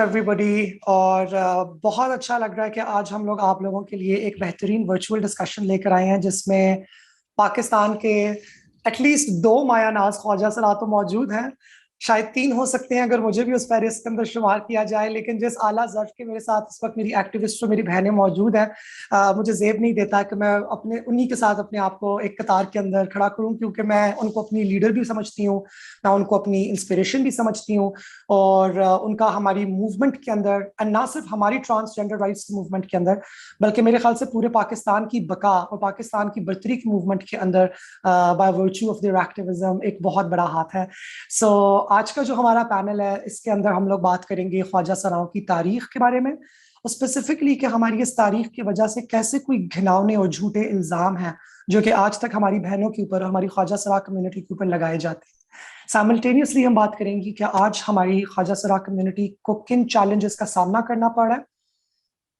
Everybody. और बहुत अच्छा लग रहा है कि आज हम लोग आप लोगों के लिए एक बेहतरीन वर्चुअल डिस्कशन लेकर आए हैं जिसमें पाकिस्तान के एटलीस्ट दो माया नाज ख्वाजा सरा तो मौजूद हैं। शायद तीन हो सकते हैं अगर मुझे भी उस फहरिस्त के अंदर शुमार किया जाए, लेकिन जिस आला ज़र्फ के मेरे साथ इस वक्त मेरी एक्टिविस्ट और मेरी बहनें मौजूद हैं, मुझे जेब नहीं देता कि मैं अपने उन्हीं के साथ अपने आप को एक कतार के अंदर खड़ा करूं, क्योंकि मैं उनको अपनी लीडर भी समझती हूँ, मैं उनको अपनी इंस्पिरेशन भी समझती हूँ। और उनका हमारी मूवमेंट के अंदर, एंड ना सिर्फ हमारी ट्रांसजेंडर राइट्स मूवमेंट के अंदर, बल्कि मेरे ख्याल से पूरे पाकिस्तान की बका और पाकिस्तान की बर्तरी की मूवमेंट के अंदर by virtue of their activism एक बहुत बड़ा हाथ है। सो आज का जो हमारा पैनल है, इसके अंदर हम लोग बात करेंगे ख्वाजा सराओं की तारीख के बारे में, और स्पेसिफिकली कि हमारी इस तारीख की वजह से कैसे कोई घिनौने और झूठे इल्जाम हैं जो कि आज तक हमारी बहनों के ऊपर, हमारी ख्वाजा सरा कम्युनिटी के ऊपर लगाए जाते हैं। साइमल्टेनियसली हम बात करेंगे कि आज हमारी ख्वाजा सरा कम्युनिटी को किन चैलेंजेस का सामना करना पड़ा है,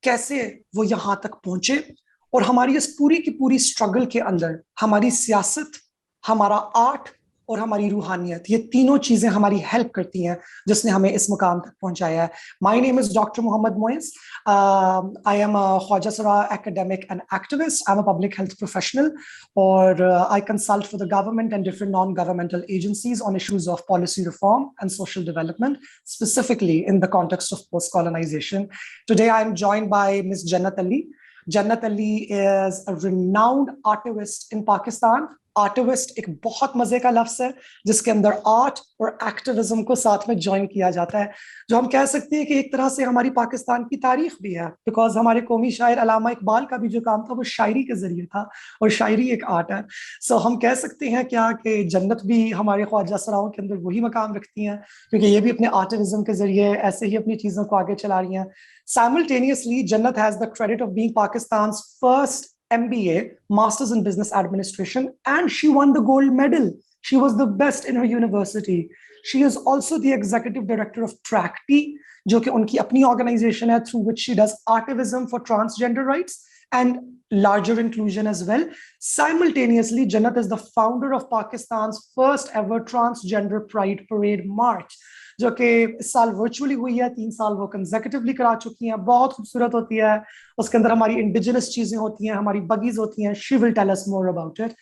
कैसे वो यहाँ तक पहुंचे, और हमारी इस पूरी की पूरी स्ट्रगल के अंदर हमारी सियासत, हमारा आर्ट और हमारी रूहानियत, ये तीनों चीजें हमारी हेल्प करती हैं जिसने हमें इस मुकाम तक पहुंचाया है। My name is doctor Mohammad Mois. I am a khwaja sira academic and activist. I'm a public health professional, or I consult for the government and different non-governmental agencies on issues of policy reform and social development, specifically in the context of post-colonization. Today, I'm joined by Ms. Jannat Ali. Jannat Ali is a renowned artivist in Pakistan. Artivist एक बहुत मजे का लफ्ज है जिसके अंदर art और activism को साथ में ज्वाइन किया जाता है, जो हम कह सकते हैं कि एक तरह से हमारी पाकिस्तान की तारीख भी है, बिकॉज हमारे कौमी शायर अल्लामा इकबाल का भी जो काम था वो शायरी के जरिए था, और शायरी एक आर्ट है। सो हम कह सकते हैं क्या कि जन्नत भी हमारे ख्वाजा सराओं के अंदर वही मकाम रखती हैं, क्योंकि ये भी अपने आर्टिविज्म के जरिए ऐसे ही अपनी चीजों को आगे चला रही हैं। Simultaneously, Jannat has the credit of being Pakistan's first MBA, Masters in Business Administration, and she won the gold medal. She was the best in her university. She is also the executive director of TRACTI, जो कि उनकी अपनी organization है through which she does activism for transgender rights and larger inclusion as well. Simultaneously, Jannat is the founder of Pakistan's first ever transgender pride parade march, जो कि इस साल virtually हुई है। 3 साल वो कंसेक्यूटिवली करा चुकी हैं, बहुत खूबसूरत होती है। उसके अंदर हमारी इंडिजिनस चीजें होती हैं, हमारी बगीज होती हैं। She will tell us more about it.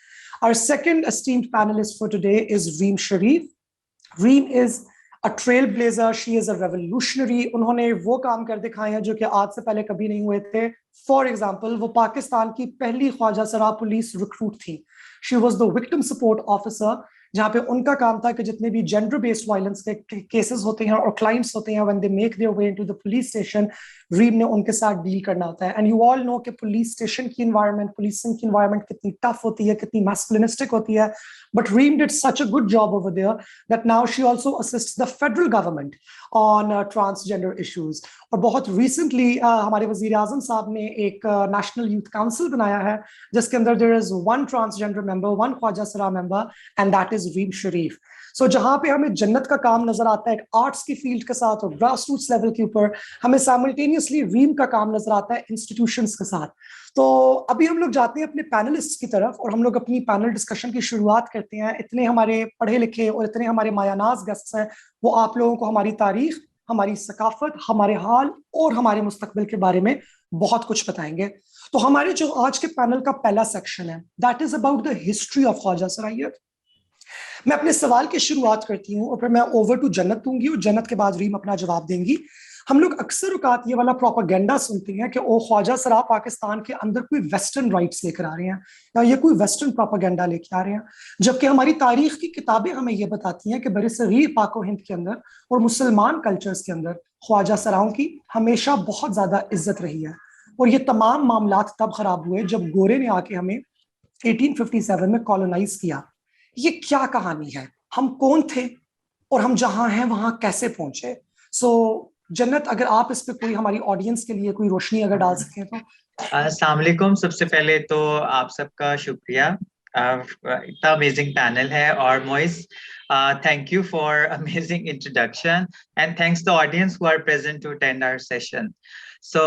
Our second esteemed panelist for today is Reem Sharif. Reem is a trailblazer. She is a revolutionary. उन्होंने वो काम कर दिखाए हैं जो कि आज से पहले कभी नहीं हुए थे। फॉर एग्जाम्पल, वो पाकिस्तान की पहली ख्वाजा सरा पुलिस रिक्रूट थी। She was the victim support officer, जहां पे उनका काम था कि जितने भी जेंडर बेस्ड वायलेंस के केसेस होते हैं और क्लाइंट्स होते हैं, when they make their way into the police station, रीम ने उनके साथ डील करना होता है। एंड यू ऑल नो कि पुलिस स्टेशन की एनवायरनमेंट, पुलिसिंग की एनवायरनमेंट कितनी टफ होती है, कितनी मैस्कुलिनिस्टिक होती है, but रीम did such a good job over there that now she also assists the federal government on transgender issues. और बहुत रिसेंटली हमारे वजीर आजम साहब ने एक नेशनल यूथ काउंसिल बनाया है जिसके अंदर there is one transgender member, one khwaja sira member, and that is Reem Sharif. सो जहां पे हमें जन्नत का काम नजर आता है एक आर्ट्स की फील्ड के साथ और ग्रास रूट्स लेवल के ऊपर, हमें साइमल्टेनियसली रीम का काम नजर आता है इंस्टीट्यूशंस के साथ। तो अभी हम लोग जाते हैं अपने पैनलिस्ट की तरफ और हम लोग अपनी पैनल डिस्कशन की शुरुआत करते हैं। इतने हमारे पढ़े लिखे और इतने हमारे मायानाज गेस्ट्स हैं, वो आप लोगों को हमारी तारीख, हमारी सकाफत, हमारे हाल और हमारे मुस्तकबिल के बारे में बहुत कुछ बताएंगे। तो हमारे जो आज के पैनल का पहला सेक्शन है, that is about the history of ख्वाजा सराइयत। मैं अपने सवाल की शुरुआत करती हूँ और फिर मैं ओवर टू जन्नत दूंगी और जन्नत के बाद रीम अपना जवाब देंगी। हम लोग अक्सर औकात ये वाला प्रोपेगेंडा सुनते हैं कि ओ ख्वाजा सरा पाकिस्तान के अंदर कोई वेस्टर्न राइट्स लेकर आ रहे हैं या ये कोई वेस्टर्न प्रोपेगेंडा लेकर आ रहे हैं, जबकि हमारी तारीख की किताबें हमें ये बताती हैं कि बरसगीर पाको हिंद के अंदर और मुसलमान कल्चर्स के अंदर ख्वाजा सराओं की हमेशा बहुत ज्यादा इज्जत रही है। और ये तमाम मामलात तब खराब हुए जब गोरे ने आके हमें 1857 में कॉलोनाइज किया। ये क्या कहानी है, हम कौन थे और हम जहां हैं वहां कैसे पहुंचे? सो जन्नत, अगर आप इस पे कोई हमारी ऑडियंस के लिए कोई रोशनी अगर डाल सकें तो। अस्सलाम वालेकुम। सबसे पहले तो आप सबका शुक्रिया, इतना अमेजिंग पैनल है। और Mois, thank you for amazing introduction and thanks to audience who are present to attend our session. So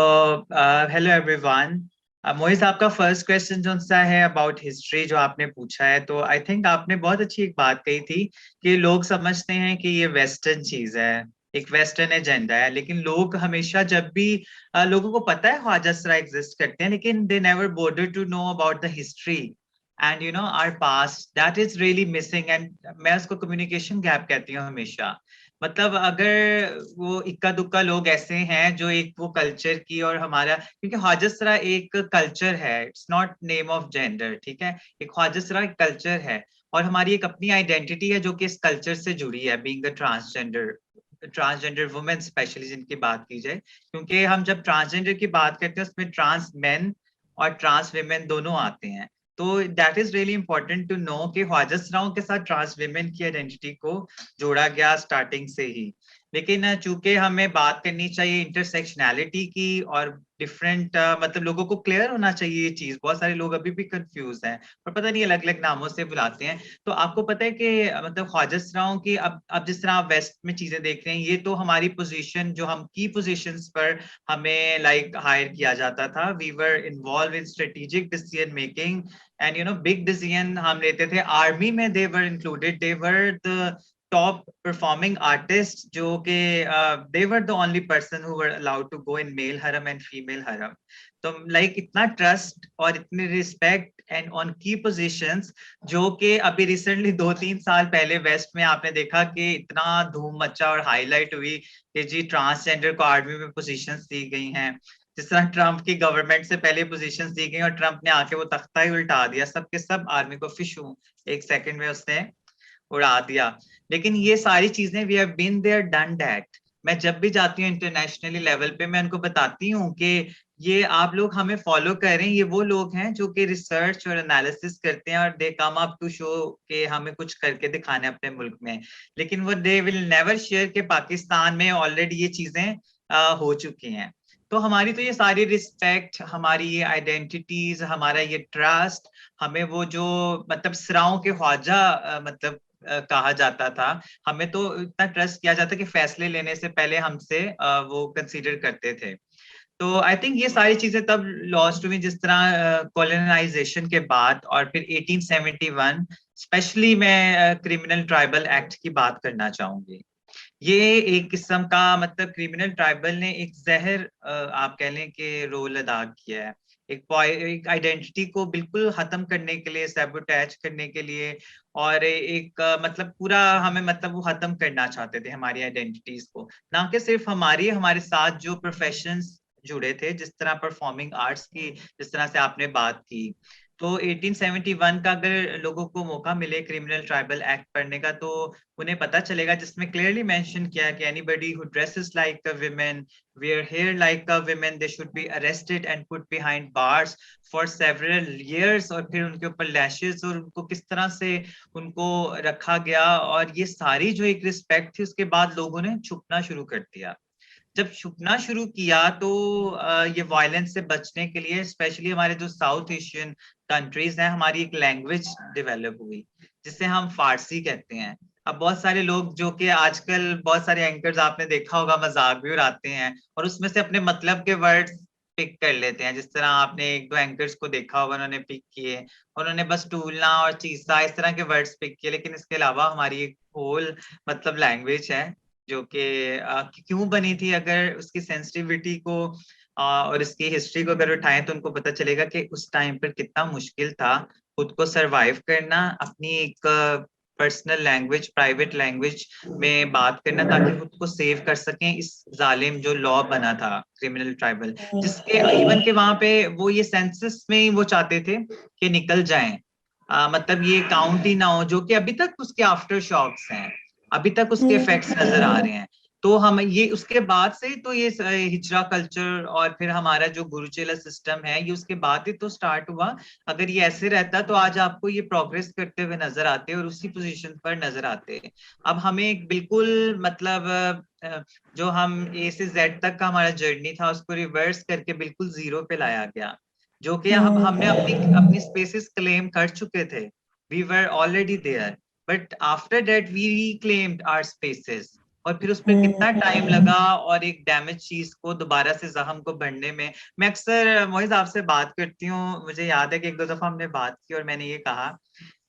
hello everyone. Mois, आपका फर्स्ट क्वेश्चन जो सा है अबाउट हिस्ट्री जो आपने पूछा है, तो आई थिंक आपने बहुत अच्छी एक बात कही थी कि लोग समझते हैं कि ये वेस्टर्न चीज है, एक वेस्टर्न एजेंडा है। लेकिन लोग हमेशा जब भी लोगों को पता है ख्वाजा सरा एग्जिस्ट करते हैं, लेकिन they never bother to know about the history and our past, that is really missing. And मैं उसको कम्युनिकेशन गैप कहती हूँ हमेशा। मतलब अगर वो इक्का दुक्का लोग ऐसे हैं जो एक वो कल्चर की और हमारा, क्योंकि ख्वाजा एक कल्चर है, it's not name of gender, ठीक है, एक ख्वाजा एक कल्चर है और हमारी एक अपनी आइडेंटिटी है जो कि इस कल्चर से जुड़ी है, being a transgender women specially जिनकी बात की जाए, क्योंकि हम जब ट्रांसजेंडर की बात करते हैं उसमें ट्रांस मेन और ट्रांस वेमेन दोनों आते हैं। तो that is really important to know कि ख्वाजा सराओं के साथ ट्रांस वेमेन की आइडेंटिटी को जोड़ा गया स्टार्टिंग से ही। लेकिन चूंकि हमें बात करनी चाहिए इंटरसेक्शनैलिटी की और डिफरेंट मतलब लोगों को क्लियर होना चाहिए ये चीज, बहुत सारे लोग अभी भी कंफ्यूज हैं और पता नहीं अलग अलग नामों से बुलाते हैं। तो आपको पता है कि मतलब ख्वाजा सराओं की अब जिस तरह आप वेस्ट में चीजें देख रहे हैं, ये तो हमारी पोजीशन जो हम की पोजीशंस पर हमें लाइक हायर किया जाता था, we were involved in strategic decision making and big decision हम लेते थे। आर्मी में they were included, they were the top performing artist जो कि they were the only person who were allowed to go in male harem and female harem. तो like इतना trust और इतनी respect and on key positions, जो कि अभी recently 2-3 साल पहले वेस्ट में आपने देखा कि इतना धूम मचा और हाईलाइट हुई कि जी ट्रांसजेंडर को आर्मी में पोजीशंस दी गई हैं। जिस तरह ट्रंप की गवर्नमेंट से पहले पोजीशंस दी गई और ट्रंप ने आके वो तख्ता ही उल्टा दिया, सबके सब आर्मी को फिशू एक सेकंड में उसने उड़ा दिया। लेकिन ये सारी चीजें we have been there done that. मैं जब भी जाती हूँ इंटरनेशनली लेवल पे मैं उनको बताती हूँ कि ये आप लोग हमें फॉलो कर रहे हैं, ये वो लोग हैं जो कि रिसर्च और एनालिसिस करते हैं और दे कम अप टू शो कि हमें कुछ करके दिखाना है अपने मुल्क में। लेकिन वो दे विल नेवर शेयर कि पाकिस्तान में ऑलरेडी ये चीजें हो चुकी हैं। तो हमारी तो ये सारी रिस्पेक्ट, हमारी ये आइडेंटिटीज, हमारा ये ट्रस्ट, हमें वो जो मतलब सराओं के ख्वाजा मतलब कहा जाता था, हमें तो इतना ट्रस्ट किया जाता कि फैसले लेने से पहले हमसे वो कंसीडर करते थे। तो आई थिंक ये सारी चीजें तब लॉस्ट हुई जिस तरह कॉलोनाइजेशन के बाद और फिर 1871, स्पेशली मैं क्रिमिनल ट्राइबल एक्ट की बात करना चाहूंगी। ये एक किस्म का मतलब क्रिमिनल ट्राइबल ने एक जहर आप कह लें कि रोल अदा किया है, एक आइडेंटिटी को बिल्कुल खत्म करने के लिए, सैबोटैज करने के लिए, और एक मतलब पूरा हमें मतलब वो खत्म करना चाहते थे हमारी आइडेंटिटीज को। ना कि सिर्फ हमारी, हमारे साथ जो प्रोफेशंस जुड़े थे, जिस तरह परफॉर्मिंग आर्ट्स की जिस तरह से आपने बात की। तो 1871 का अगर लोगों को मौका मिले क्रिमिनल ट्राइबल एक्ट पढ़ने का, तो उन्हें पता चलेगा, जिसमें क्लियरली मेंशन किया कि anybody who dresses like a woman, wear hair like a woman, they should be arrested and put behind bars for several years। और फिर उनके ऊपर लैशेस और उनको किस तरह से उनको रखा गया, और ये सारी जो एक रिस्पेक्ट थी, उसके बाद लोगों ने छुपना शुरू कर दिया। जब छुपना शुरू किया तो ये वायलेंस से बचने के लिए स्पेशली हमारे जो साउथ एशियन कंट्रीज हैं, हमारी एक लैंग्वेज डेवलप हुई जिसे हम फारसी कहते हैं। अब बहुत सारे लोग जो कि आजकल बहुत सारे एंकर्स आपने देखा होगा मजाक भी उड़ाते हैं और उसमें से अपने मतलब के वर्ड्स पिक कर लेते हैं। जिस तरह आपने एक दो एंकर्स को देखा होगा, उन्होंने पिक किए, उन्होंने बस टूलना और चीसा इस तरह के वर्ड्स पिक किए, लेकिन इसके अलावा हमारी एक होल मतलब लैंग्वेज है जो कि क्यों बनी थी। अगर उसकी सेंसिटिविटी को और इसकी हिस्ट्री को अगर उठाएं तो उनको पता चलेगा कि उस टाइम पर कितना मुश्किल था खुद को सरवाइव करना, अपनी एक पर्सनल लैंग्वेज, प्राइवेट लैंग्वेज में बात करना, ताकि खुद को सेव कर सकें इस जालिम जो लॉ बना था क्रिमिनल ट्राइबल, जिसके इवन के वहां पे वो ये सेंसस में वो चाहते थे कि निकल जाएं, मतलब ये काउंट ही ना हो, जो कि अभी तक उसके आफ्टर शॉक्स हैं, अभी तक उसके इफेक्ट्स नजर आ रहे हैं। तो हम ये उसके बाद से तो ये हिजरा कल्चर और फिर हमारा जो गुरुचेला सिस्टम है, ये उसके बाद ही तो स्टार्ट हुआ। अगर ये ऐसे रहता तो आज आपको ये प्रोग्रेस करते हुए नजर आते और उसी पोजीशन पर नजर आते। अब हमें एक बिल्कुल मतलब जो हम ए से जेड तक का हमारा जर्नी था उसको रिवर्स करके बिल्कुल जीरो पे लाया गया, जो कि हमने अपनी अपनी स्पेसेस क्लेम कर चुके थे, we were already there, but after that we reclaimed our spaces. और फिर उस पर कितना टाइम लगा और एक डैमेज चीज को दोबारा से जख्म को भरने में। मैं अक्सर मोहित आपसे बात करती हूँ, मुझे याद है कि एक दो दफा हमने बात की और मैंने ये कहा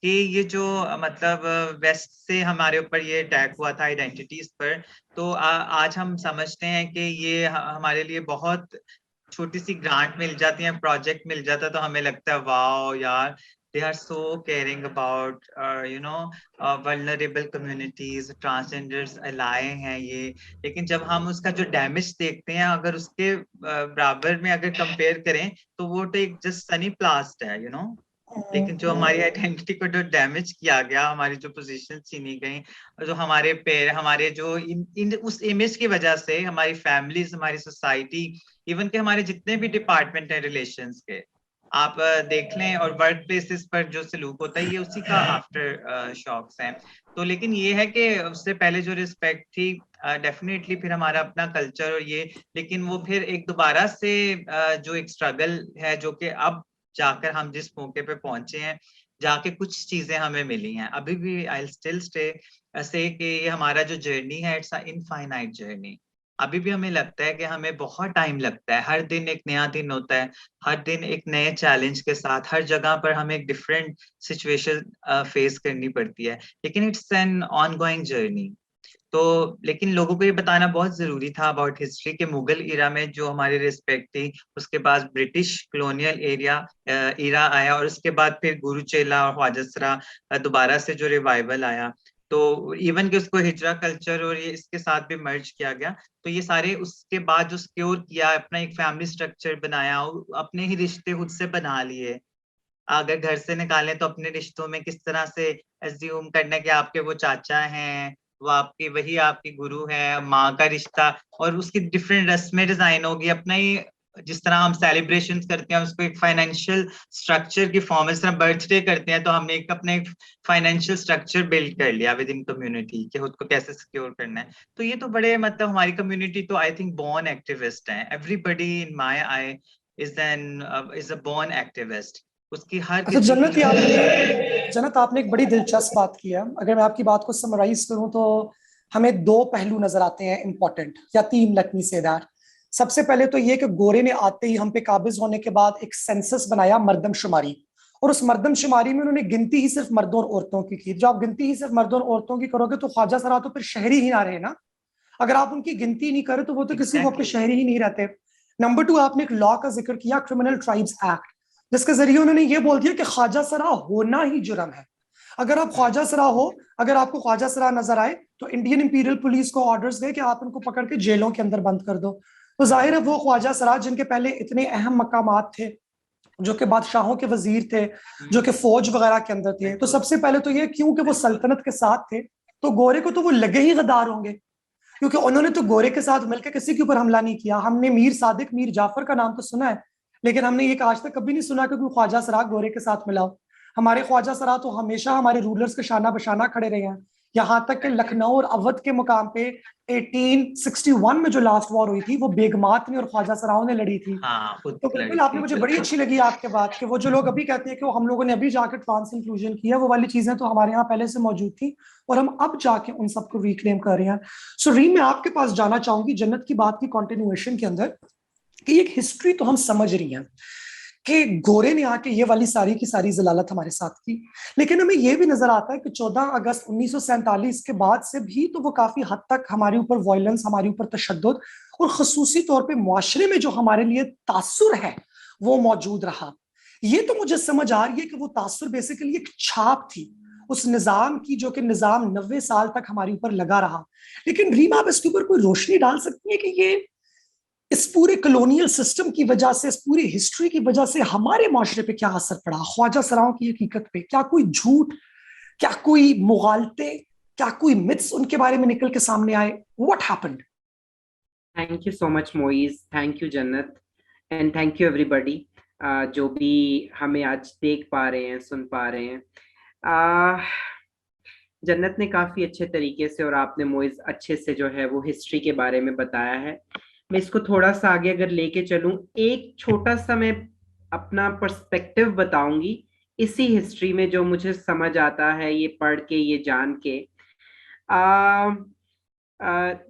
कि ये जो मतलब वेस्ट से हमारे ऊपर ये अटैक हुआ था आइडेंटिटीज पर, तो आज हम समझते हैं कि ये हमारे लिए बहुत छोटी सी ग्रांट मिल जाती है, प्रोजेक्ट मिल जाता है, तो हमें लगता है वाओ यार, they are so caring about vulnerable communities, transgenders ally हैं ये। लेकिन जब हम उसका जो डैमेज देखते हैं, अगर उसके बराबर में अगर कंपेयर करें, तो वो तो एक जस्ट सनी प्लास्ट है, लेकिन जो हमारी आइडेंटिटी को जो डैमेज किया गया, हमारी जो पोजीशन छीनी गई, जो हमारे हमारे जो इन उस इमेज की वजह से हमारी फैमिलीज, हमारी सोसाइटी, इवन के हमारे जितने भी डिपार्टमेंट हैं रिलेशंस के, आप देख लें, और वर्क प्लेसेस पर जो सलूक होता है, ये उसी का आफ्टर शॉक्स हैं। तो लेकिन ये है कि उससे पहले जो रिस्पेक्ट थी, डेफिनेटली फिर हमारा अपना कल्चर और ये, लेकिन वो फिर एक दोबारा से जो एक स्ट्रगल है, जो कि अब जाकर हम जिस मौके पे पहुंचे हैं, जाके कुछ चीजें हमें मिली हैं। अभी भी आई स्टिल स्टे से कि ये हमारा जो जर्नी है, इट्स अ इनफाइनाइट जर्नी। अभी भी हमें लगता है कि हमें बहुत टाइम लगता है, हर दिन एक नया दिन होता है, हर दिन एक नए चैलेंज के साथ, हर जगह पर हमें एक डिफरेंट सिचुएशन फेस करनी पड़ती है, लेकिन it's an on going journey. तो लेकिन लोगों को ये बताना बहुत जरूरी था अबाउट हिस्ट्री, के मुगल इरा में जो हमारी रिस्पेक्ट थी, उसके बाद ब्रिटिश कॉलोनियल एरिया इरा आया, और उसके बाद फिर गुरुचेला और ख्वाजा सरा दोबारा से जो रिवाइवल आया, तो इवन कि उसको हिजरा कल्चर और ये इसके साथ भी मर्ज किया गया। तो ये सारे उसके बाद जो सिक्योर किया, अपना एक फैमिली स्ट्रक्चर बनाया, अपने ही रिश्ते खुद से बना लिए। अगर घर से निकालें तो अपने रिश्तों में किस तरह से एज्यूम करना कि आपके वो चाचा हैं, वो आपकी वही आपकी गुरु है, माँ का रिश्ता, और उसकी डिफरेंट रस्में डिजाइन होगी, अपना ही जिस तरह हम सेलिब्रेशन करते हैं उसको एक फाइनेंशियल स्ट्रक्चर की फॉर्म, इस तरह बर्थडे करते हैं, तो हमने एक अपने एक फाइनेंशियल स्ट्रक्चर बिल्ड कर लिया विद इन कम्युनिटी कि खुद को कैसे सिक्योर करना है। तो ये तो बड़े मतलब हमारी कम्युनिटी तो आई थिंक बोर्न एक्टिविस्ट है, everybody in my I is a born activist. उसकी हर अच्छा किसी की जन्नत, जो जन्नत आपने एक बड़ी दिलचस्प बात की है। अगर मैं आपकी बात को समराइज करूं तो हमें दो पहलू नजर आते हैं इंपॉर्टेंट, या तीन, लेट मी से दैट। सबसे पहले तो ये कि गोरे ने आते ही हम पे काबिज होने के बाद एक सेंसस बनाया, मर्दमशुमारी, और उस मर्दमशुमारी में उन्होंने गिनती ही सिर्फ मर्दों और औरतों की की। जब आप गिनती ही सिर्फ मर्दों और औरतों की करोगे तो ख्वाजा सरा तो फिर शहरी ही ना रहे ना। अगर आप उनकी गिनती नहीं करें तो वो तो किसी वक्त पे एग्जैक्टली शहरी ही नहीं रहते। नंबर टू, आपने एक लॉ का जिक्र किया, क्रिमिनल ट्राइब्स एक्ट, जिसके जरिए उन्होंने ये बोल दिया कि ख्वाजा सरा होना ही जुर्म है। अगर आप ख्वाजा सरा हो, अगर आपको ख्वाजा सरा नजर आए तो इंडियन इंपीरियल पुलिस को ऑर्डर्स दे कि आप इनको पकड़ के जेलों के अंदर बंद कर दो। तो जाहिर है वो ख्वाजा सरा जिनके पहले इतने अहम मकामात थे, जो कि बादशाहों के वजीर थे, जो कि फौज वगैरह के अंदर थे, तो सबसे पहले तो ये क्योंकि वो सल्तनत के साथ थे, तो गोरे को तो वो लगे ही गद्दार होंगे, क्योंकि उन्होंने तो गोरे के साथ मिलकर किसी के ऊपर हमला नहीं किया। हमने मीर सादिक, मीर जाफर का नाम तो सुना है, लेकिन हमने ये आज तक कभी नहीं सुना कि कोई ख्वाजा सरा गोरे के साथ मिला हो। हमारे ख्वाजा सरा तो हमेशा हमारे रूलर्स के शाना बशाना खड़े रहे हैं। यहाँ तक कि लखनऊ और अवध के मुकाम पे 1861 में जो लास्ट वॉर हुई थी वो बेगमात ने और ख्वाजा सराओं ने लड़ी थी। हाँ खुद तो लड़ी बिल्कुल आपने, थी मुझे बड़ी बिल्कुल। अच्छी लगी आपके बात कि वो जो लोग अभी कहते हैं कि वो हम लोगों ने अभी जाकर ट्रांस इंक्लूजन किया, वो वाली चीजें तो हमारे यहाँ पहले से मौजूद थी और हम अब जाके उन सबको रिक्लेम कर रहे हैं। सो रीम, मैं आपके पास जाना चाहूंगी जन्नत की बात की कंटिन्यूएशन के अंदर, कि एक हिस्ट्री तो हम समझ रही हैं कि गोरे ने आके ये वाली सारी की सारी जलालत हमारे साथ की, लेकिन हमें यह भी नजर आता है कि 14 अगस्त 1947 के बाद से भी तो वो काफी हद तक हमारे ऊपर वायलेंस, हमारे ऊपर तशद्दुद, और खसूसी तौर पे मुआशरे में जो हमारे लिए तासुर है वो मौजूद रहा। ये तो मुझे समझ आ रही है कि वो तासुर बेसिकली एक छाप थी उस निजाम की, जो कि निजाम 90 साल तक हमारे ऊपर लगा रहा। लेकिन रीमा, आप इसके ऊपर कोई रोशनी डाल सकती है कि ये इस पूरे कॉलोनियल सिस्टम की वजह से, इस पूरी हिस्ट्री की वजह से हमारे माशरे पे क्या असर पड़ा, ख्वाजा सराओं की हकीकत पे? क्या कोई झूठ, क्या कोई मुगालते, क्या कोई मिथ्स उनके बारे में निकल के सामने आए? What happened? Thank you so much Moiz, thank you जन्नत, एंड थैंक यू एवरीबॉडी जो भी हमें आज देख पा रहे हैं, सुन पा रहे हैं। जन्नत ने काफी अच्छे तरीके से और आपने मोइज अच्छे से जो है वो हिस्ट्री के बारे में बताया है। मैं इसको थोड़ा सा आगे अगर लेके चलूं, एक छोटा सा मैं अपना पर्सपेक्टिव बताऊंगी इसी हिस्ट्री में, जो मुझे समझ आता है ये पढ़ के, ये जान के।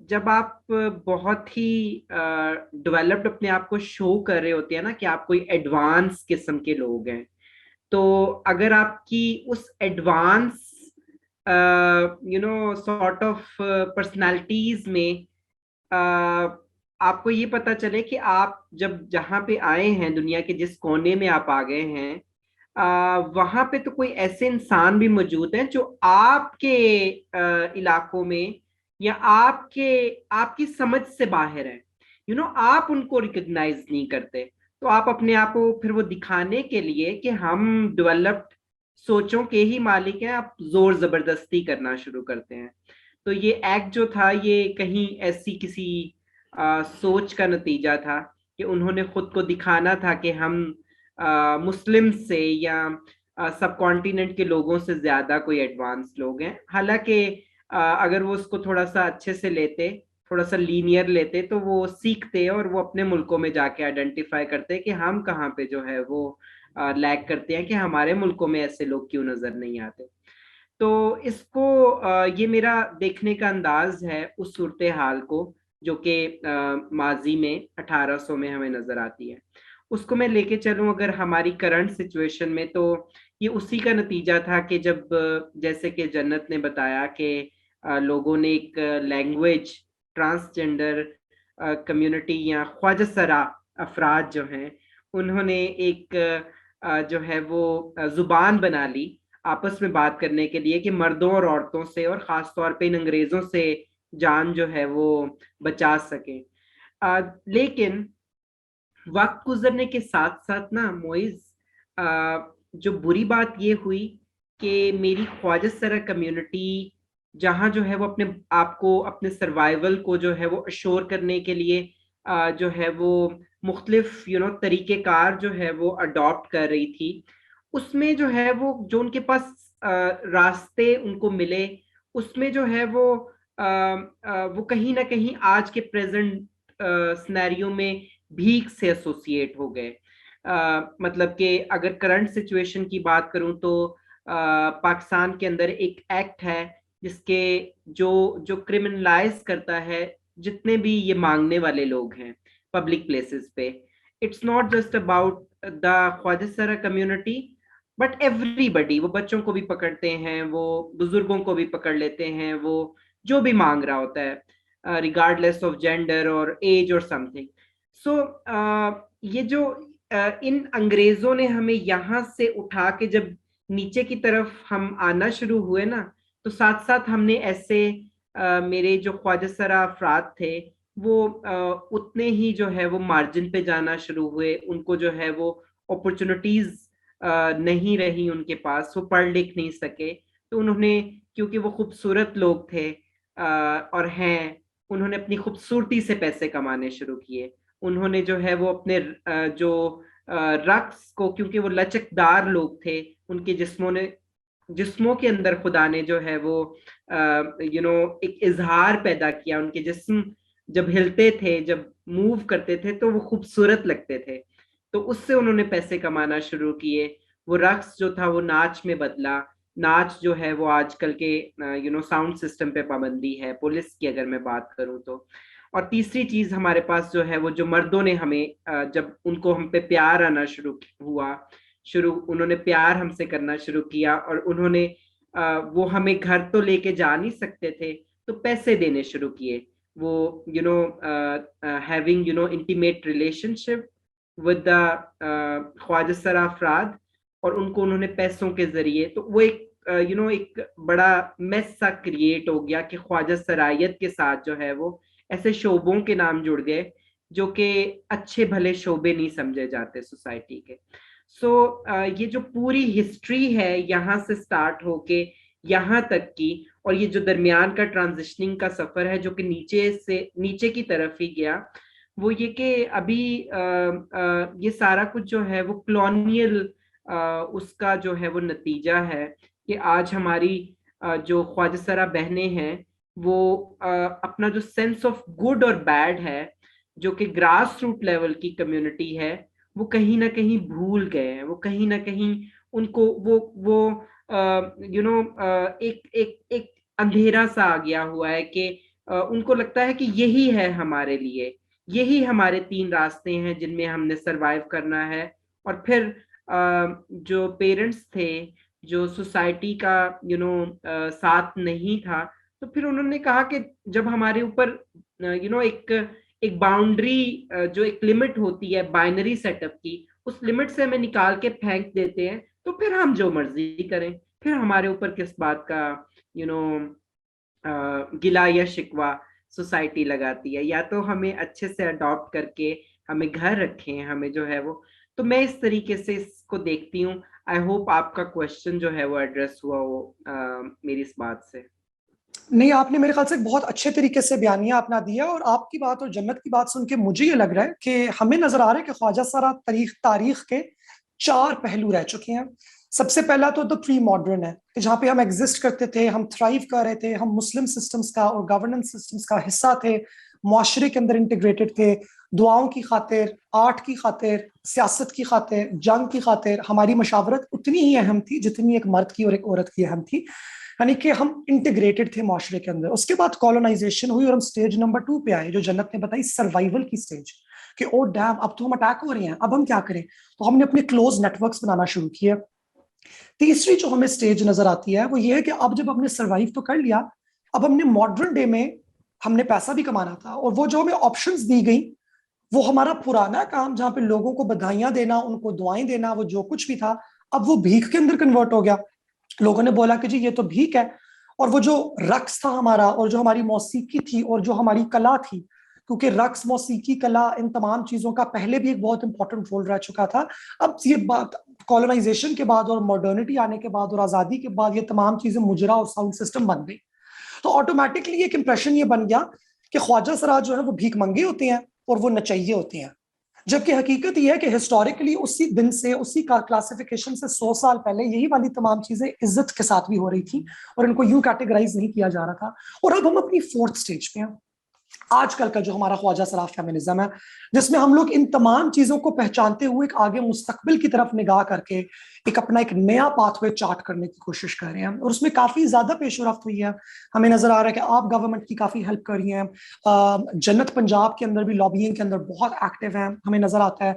जब आप बहुत ही डेवलप्ड अपने आप को शो कर रहे होते हैं ना कि आप कोई एडवांस किस्म के लोग हैं, तो अगर आपकी उस एडवांस सॉर्ट ऑफ पर्सनालिटीज में आपको ये पता चले कि आप जब जहाँ पे आए हैं, दुनिया के जिस कोने में आप आ गए हैं, वहां पे तो कोई ऐसे इंसान भी मौजूद हैं जो आपके इलाकों में या आपके आपकी समझ से बाहर है। आप उनको रिकॉग्नाइज नहीं करते, तो आप अपने आप को फिर वो दिखाने के लिए कि हम डेवलप्ड सोचों के ही मालिक हैं, आप जोर जबरदस्ती करना शुरू करते हैं। तो ये एक्ट जो था, ये कहीं ऐसी किसी सोच का नतीजा था कि उन्होंने खुद को दिखाना था कि हम मुस्लिम से या सब कॉन्टिनेंट के लोगों से ज्यादा कोई एडवांस लोग हैं। हालांकि अगर वो उसको थोड़ा सा अच्छे से लेते, थोड़ा सा लीनियर लेते, तो वो सीखते और वो अपने मुल्कों में जाके आइडेंटिफाई करते कि हम कहाँ पे जो है वो लैग करते हैं, कि हमारे मुल्कों में ऐसे लोग क्यों नजर नहीं आते। तो इसको ये मेरा देखने का अंदाज है उस सूरत हाल को जो कि माजी में 1800 में हमें नजर आती है। उसको मैं लेके चलूं अगर हमारी करंट सिचुएशन में, तो ये उसी का नतीजा था कि जब जैसे कि जन्नत ने बताया कि लोगों ने एक लैंग्वेज, ट्रांसजेंडर कम्युनिटी या ख्वाजा सरा अफराद जो हैं, उन्होंने एक जो है वो जुबान बना ली आपस में बात करने के लिए कि मर्दों और औरतों से, और खास तौर पे इन अंग्रेजों से जान जो है वो बचा सके। लेकिन वक्त गुजरने के साथ साथ ना मोइज, जो बुरी बात ये हुई कि मेरी ख्वाजा सरा कम्युनिटी जहाँ जो है वो अपने आप को, अपने सर्वाइवल को जो है वो अश्योर करने के लिए जो है वो मुख्तलिफ तरीक़ेकार जो है वो अडॉप्ट कर रही थी, उसमें जो है वो जो उनके पास रास्ते उनको मिले, उसमें जो है वो कहीं ना कहीं आज के प्रेजेंट सिनेरियो में भीख से एसोसिएट हो गए। मतलब कि अगर करंट सिचुएशन की बात करूं तो पाकिस्तान के अंदर एक एक्ट है जिसके जो जो क्रिमिनलाइज करता है जितने भी ये मांगने वाले लोग हैं पब्लिक प्लेसेस पे। It's not just about the khwaja sira community but everybody. वो बच्चों को भी पकड़ते हैं, वो बुजुर्गों को भी पकड़ लेते हैं, वो जो भी मांग रहा होता है रिगार्डलेस ऑफ जेंडर और एज और समथिंग। सो ये जो इन अंग्रेजों ने हमें यहाँ से उठा के जब नीचे की तरफ हम आना शुरू हुए ना, तो साथ साथ हमने ऐसे मेरे जो ख्वाजा सरा अफराद थे वो उतने ही जो है वो मार्जिन पे जाना शुरू हुए। उनको जो है वो अपॉर्चुनिटीज नहीं रही उनके पास, वो पढ़ लिख नहीं सके। तो उन्होंने, क्योंकि वो खूबसूरत लोग थे और हैं, उन्होंने अपनी खूबसूरती से पैसे कमाने शुरू किए। उन्होंने जो है वो अपने जो रक्स को, क्योंकि वो लचकदार लोग थे, उनके जिस्मों के अंदर खुदा ने जो है वो एक इजहार पैदा किया। उनके जिस्म जब हिलते थे, जब मूव करते थे, तो वो खूबसूरत लगते थे। तो उससे उन्होंने पैसे कमाना शुरू किए। वो रक्स जो था वो नाच में बदला। नाच जो है वो आजकल के साउंड सिस्टम पे पाबंदी है, पुलिस की अगर मैं बात करूं तो। और तीसरी चीज हमारे पास जो है वो जो मर्दों ने हमें जब उनको हम पे प्यार आना शुरू उन्होंने प्यार हमसे करना शुरू किया, और उन्होंने वो हमें घर तो लेके जा नहीं सकते थे, तो पैसे देने शुरू किए। वो having intimate relationship with the khwaja sira अफराद, और उनको उन्होंने पैसों के जरिए, तो वो एक एक बड़ा मेस सा क्रिएट हो गया कि ख्वाजा सरायत के साथ जो है वो ऐसे शोबों के नाम जुड़ गए जो कि अच्छे भले शोबे नहीं समझे जाते सोसाइटी के। सो ये जो पूरी हिस्ट्री है यहाँ से स्टार्ट होके यहाँ तक की, और ये जो दरमियान का ट्रांजिशनिंग का सफर है जो कि नीचे की तरफ ही गया, वो ये कि अभी ये सारा कुछ जो है वो कॉलोनियल उसका जो है वो नतीजा है कि आज हमारी जो ख्वाजा सरा बहनें हैं वो अपना जो सेंस ऑफ गुड और बैड है, जो कि ग्रास रूट लेवल की कम्युनिटी है, वो कहीं ना कहीं भूल गए हैं। वो कहीं ना कहीं उनको वो एक एक एक अंधेरा सा आ गया हुआ है कि उनको लगता है कि यही है हमारे लिए, यही हमारे 3 रास्ते हैं जिनमें हमने सरवाइव करना है। और फिर जो पेरेंट्स थे, जो सोसाइटी का साथ नहीं था, तो फिर उन्होंने कहा कि जब हमारे ऊपर एक बाउंड्री, जो एक लिमिट होती है बाइनरी सेटअप की, उस लिमिट से हमें निकाल के फेंक देते हैं, तो फिर हम जो मर्जी करें, फिर हमारे ऊपर किस बात का यू नो गिला या शिकवा सोसाइटी लगाती है। या तो हमें अच्छे से अडॉप्ट करके हमें घर रखें, हमें जो है वो, तो मैं इस तरीके से इसको देखती हूँ। आई होप आपका क्वेश्चन जो है वो एड्रेस हुआ हो मेरी इस बात से। नहीं, आपने मेरे ख्याल से बहुत अच्छे तरीके से बयानिया अपना दिया, और आपकी बात और जन्नत की बात सुन के मुझे ये लग रहा है कि हमें नजर आ रहा है कि ख्वाजा सरा तारीख के 4 पहलू रह चुके हैं। सबसे पहला तो द प्री मॉडर्न है, कि जहाँ पे हम एग्जिस्ट करते थे, हम थ्राइव कर रहे थे, हम मुस्लिम सिस्टम्स का और गवर्नेंस सिस्टम्स का हिस्सा थे, मुआशरे के अंदर इंटीग्रेटेड थे, दुआओं की खातिर, आर्ट की खातिर, सियासत की खातिर, जंग की खातिर हमारी मशावरत उतनी ही अहम थी जितनी एक मर्द की और एक औरत की अहम थी, यानी कि हम इंटीग्रेटेड थे माशरे के अंदर। उसके बाद कॉलोनाइजेशन हुई और हम स्टेज नंबर 2 पे आए, जो जन्नत ने बताई, सर्वाइवल की स्टेज, कि ओ डैम, अब तो हम अटैक हो रहे हैं, अब हम क्या करें। तो हमने अपने क्लोज नेटवर्क्स बनाना शुरू किए। तीसरी जो हमें स्टेज नजर आती है वो ये है कि अब जब हमने सर्वाइव तो कर लिया, अब हमने मॉडर्न डे में हमने पैसा भी कमाना था, और वो जो हमें ऑप्शंस दी गई, वो हमारा पुराना काम जहां पे लोगों को बधाइयां देना, उनको दुआएं देना, वो जो कुछ भी था, अब वो भीख के अंदर कन्वर्ट हो गया। लोगों ने बोला कि जी ये तो भीख है। और वो जो रक्स था हमारा, और जो हमारी मौसीकी थी, और जो हमारी कला थी, क्योंकि रक्स, मौसीकी, कला, इन तमाम चीजों का पहले भी एक बहुत इंपॉर्टेंट रोल रह चुका था। अब ये बात कॉलोनाइजेशन के बाद और मॉडर्निटी आने के बाद और आजादी के बाद ये तमाम चीजें मुजरा और साउंड सिस्टम बन गई। तो ऑटोमेटिकली एक इंप्रेशन ये बन गया कि ख्वाजा सरा जो है वो भीख मंगे होते हैं और वो नचइये होते हैं। जबकि हकीकत यह है कि हिस्टोरिकली उसी दिन से, उसी का क्लासिफिकेशन से 100 साल पहले यही वाली तमाम चीजें इज्जत के साथ भी हो रही थी, और इनको यूं कैटेगराइज नहीं किया जा रहा था। और अब हम अपनी 4th स्टेज पे हैं, आजकल का जो हमारा ख्वाजा सराफ फेमिनिज्म है, जिसमें हम लोग इन तमाम चीजों को पहचानते हुए एक आगे मुस्तकबिल की तरफ निगाह करके एक अपना एक नया पाथवे चार्ट करने की कोशिश कर रहे हैं, और उसमें काफी ज्यादा पेशरफ्त हुई है। हमें नजर आ रहा है कि आप गवर्नमेंट की काफी हेल्प कर रही हैं, जन्नत पंजाब के अंदर भी लॉबिंग के अंदर बहुत एक्टिव है, हमें नजर आता है।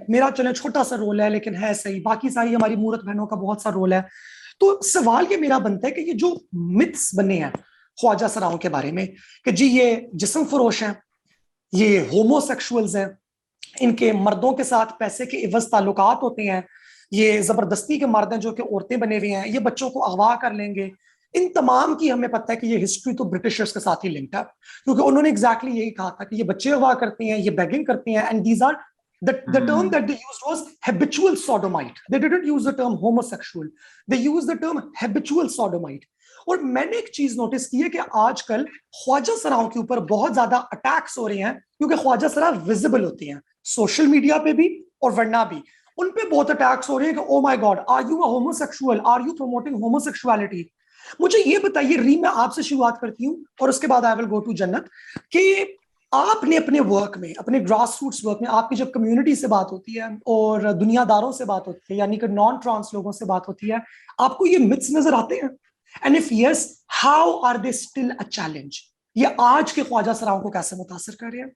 मेरा चले छोटा सा रोल है लेकिन है सही, बाकी सारी हमारी मूरत बहनों का बहुत सा रोल है। तो सवाल ये मेरा बनता है कि ये जो मिथ्स बने हैं ख्वाजा सराओं के बारे में, कि जी ये जिस्म फरोश हैं, ये होमोसेक्सुअल्स हैं, इनके मर्दों के साथ पैसे के इवज ताल्लुकात होते हैं, ये जबरदस्ती के मर्द हैं जो कि औरतें बने हुए हैं, ये बच्चों को अगवा कर लेंगे, इन तमाम की हमें पता है कि ये हिस्ट्री तो ब्रिटिशर्स के साथ ही लिंक्ड है, क्योंकि उन्होंने एग्जैक्टली यही कहा था कि ये बच्चे अगवा करते हैं, ये बेगिंग करते हैं, and these are the term that they used was habitual sodomite. They didn't use the term homosexual. They used the term habitual sodomite. और मैंने एक चीज नोटिस की है कि आजकल ख्वाजा सराओं के ऊपर बहुत ज्यादा अटैक्स हो रहे हैं, क्योंकि ख्वाजा सरा विजिबल होते हैं सोशल मीडिया पे भी और वरना भी। उन पे बहुत अटैक्स हो रहे हैं कि oh my god, are you a homosexual, are you promoting homosexuality. मुझे ये बताइए रीम, मैं आपसे शुरुआत करती हूँ और उसके बाद आई विल गो टू जन्नत, कि आपने अपने वर्क में, अपने ग्रास रूट्स वर्क में, आपकी जब कम्युनिटी से बात होती है और दुनियादारों से बात होती है, यानी कि नॉन ट्रांस लोगों से बात होती है, आपको ये मिथ्स नजर आते हैं? And if yes, how are they still a challenge? ये आज के ख्वाजा सराओं को कैसे मुतासर कर रहे हैं?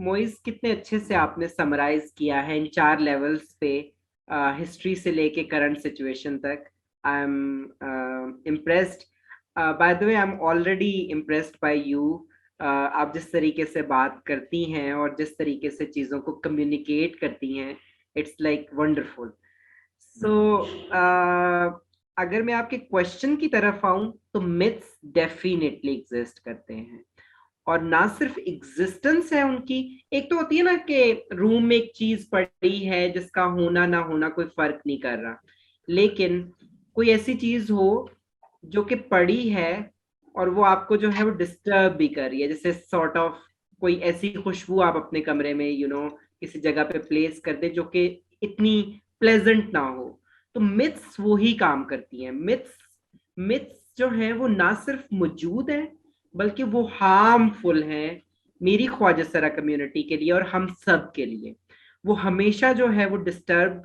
मोइज, कितने अच्छे से आपने समराइज किया है इन 4 लेवल्स पे, हिस्ट्री से लेके करंट सिचुएशन तक। I am impressed, by the way I am already impressed by you. आप जिस तरीके से बात करती हैं और जिस तरीके से चीज़ों को कम्युनिकेट करती हैं, इट्स लाइक वंडरफुल। सो अगर मैं आपके क्वेश्चन की तरफ आऊं, तो मिथ्स डेफिनेटली एग्जिस्ट करते हैं, और ना सिर्फ एग्जिस्टेंस है उनकी। एक तो होती है ना कि रूम में एक चीज पड़ी है जिसका होना ना होना कोई फर्क नहीं कर रहा, लेकिन कोई ऐसी चीज हो जो कि पड़ी है और वो आपको जो है वो डिस्टर्ब भी कर रही है, जैसे सॉर्ट ऑफ कोई ऐसी खुशबू आप अपने कमरे में किसी जगह पे प्लेस कर दे जो कि इतनी प्लेजेंट ना हो, तो मिथ्स वो ही काम करती हैं। मिथ्स जो है वो ना सिर्फ मौजूद है बल्कि वो हार्मफुल है मेरी ख्वाजा सरा कम्युनिटी के लिए और हम सब के लिए। वो हमेशा जो है वो डिस्टर्ब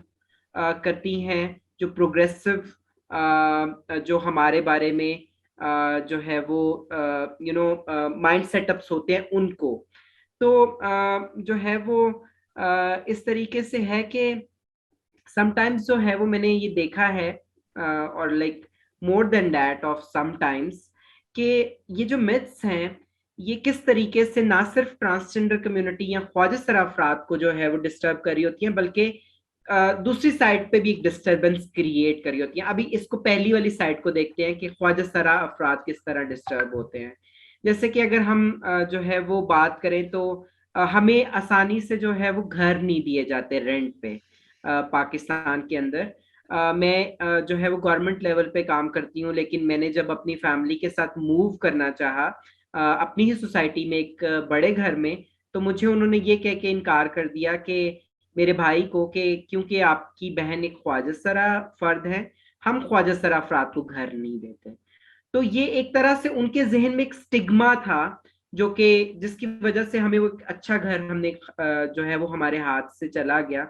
करती हैं जो प्रोग्रेसिव, जो हमारे बारे में जो है वो माइंड सेटअप्स होते हैं उनको। तो जो है वो इस तरीके से है कि समटाइम्स जो है वो मैंने ये देखा है, और like more than that of sometimes, कि ये जो मिथ्स हैं ये किस तरीके से ना सिर्फ ट्रांसजेंडर कम्युनिटी या ख्वाजा सरा अफराद को जो है वो डिस्टर्ब कर रही होती हैं, बल्कि दूसरी साइड पे भी एक डिस्टर्बेंस क्रिएट करी होती है। अभी इसको पहली वाली साइड को देखते हैं कि ख्वाजा सरा अफराद किस तरह डिस्टर्ब होते हैं। जैसे कि अगर हम जो है वो बात करें तो हमें आसानी से जो है वो घर नहीं दिए जाते रेंट पे पाकिस्तान के अंदर। मैं जो है वो गवर्नमेंट लेवल पे काम करती हूँ, लेकिन मैंने जब अपनी फैमिली के साथ मूव करना चाहा अपनी ही सोसाइटी में एक बड़े घर में, तो मुझे उन्होंने ये कह के इनकार कर दिया कि मेरे भाई को, कि क्योंकि आपकी बहन एक ख्वाजा सरा फर्द है, हम ख्वाजा सरा अफराद को घर नहीं देते। तो ये एक तरह से उनके जहन में एक स्टिग्मा था, जो कि जिसकी वजह से हमें वो अच्छा घर हमने जो है वो हमारे हाथ से चला गया।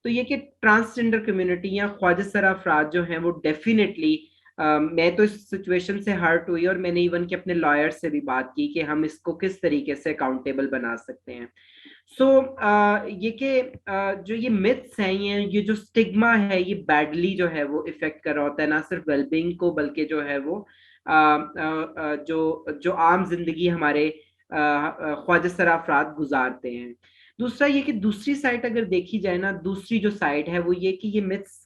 तो ये कि ट्रांसजेंडर कम्युनिटी या ख्वाजा सरा अफराद जो हैं वो डेफिनेटली, मैं तो इस सिचुएशन से हर्ट हुई और मैंने इवन के अपने लॉयर से भी बात की कि हम इसको किस तरीके से अकाउंटेबल बना सकते हैं। सो ये कि जो ये मिथ्स हैं, ये जो स्टिग्मा है, ये बैडली जो है वो इफेक्ट कर रहा होता है ना सिर्फ वेलबींग को, बल्कि जो है वो जो आम जिंदगी हमारे ख्वाजा सरा अफराद गुजारते हैं। दूसरा ये कि दूसरी साइड अगर देखी जाए ना, दूसरी जो साइड है वो ये कि ये मिथ्स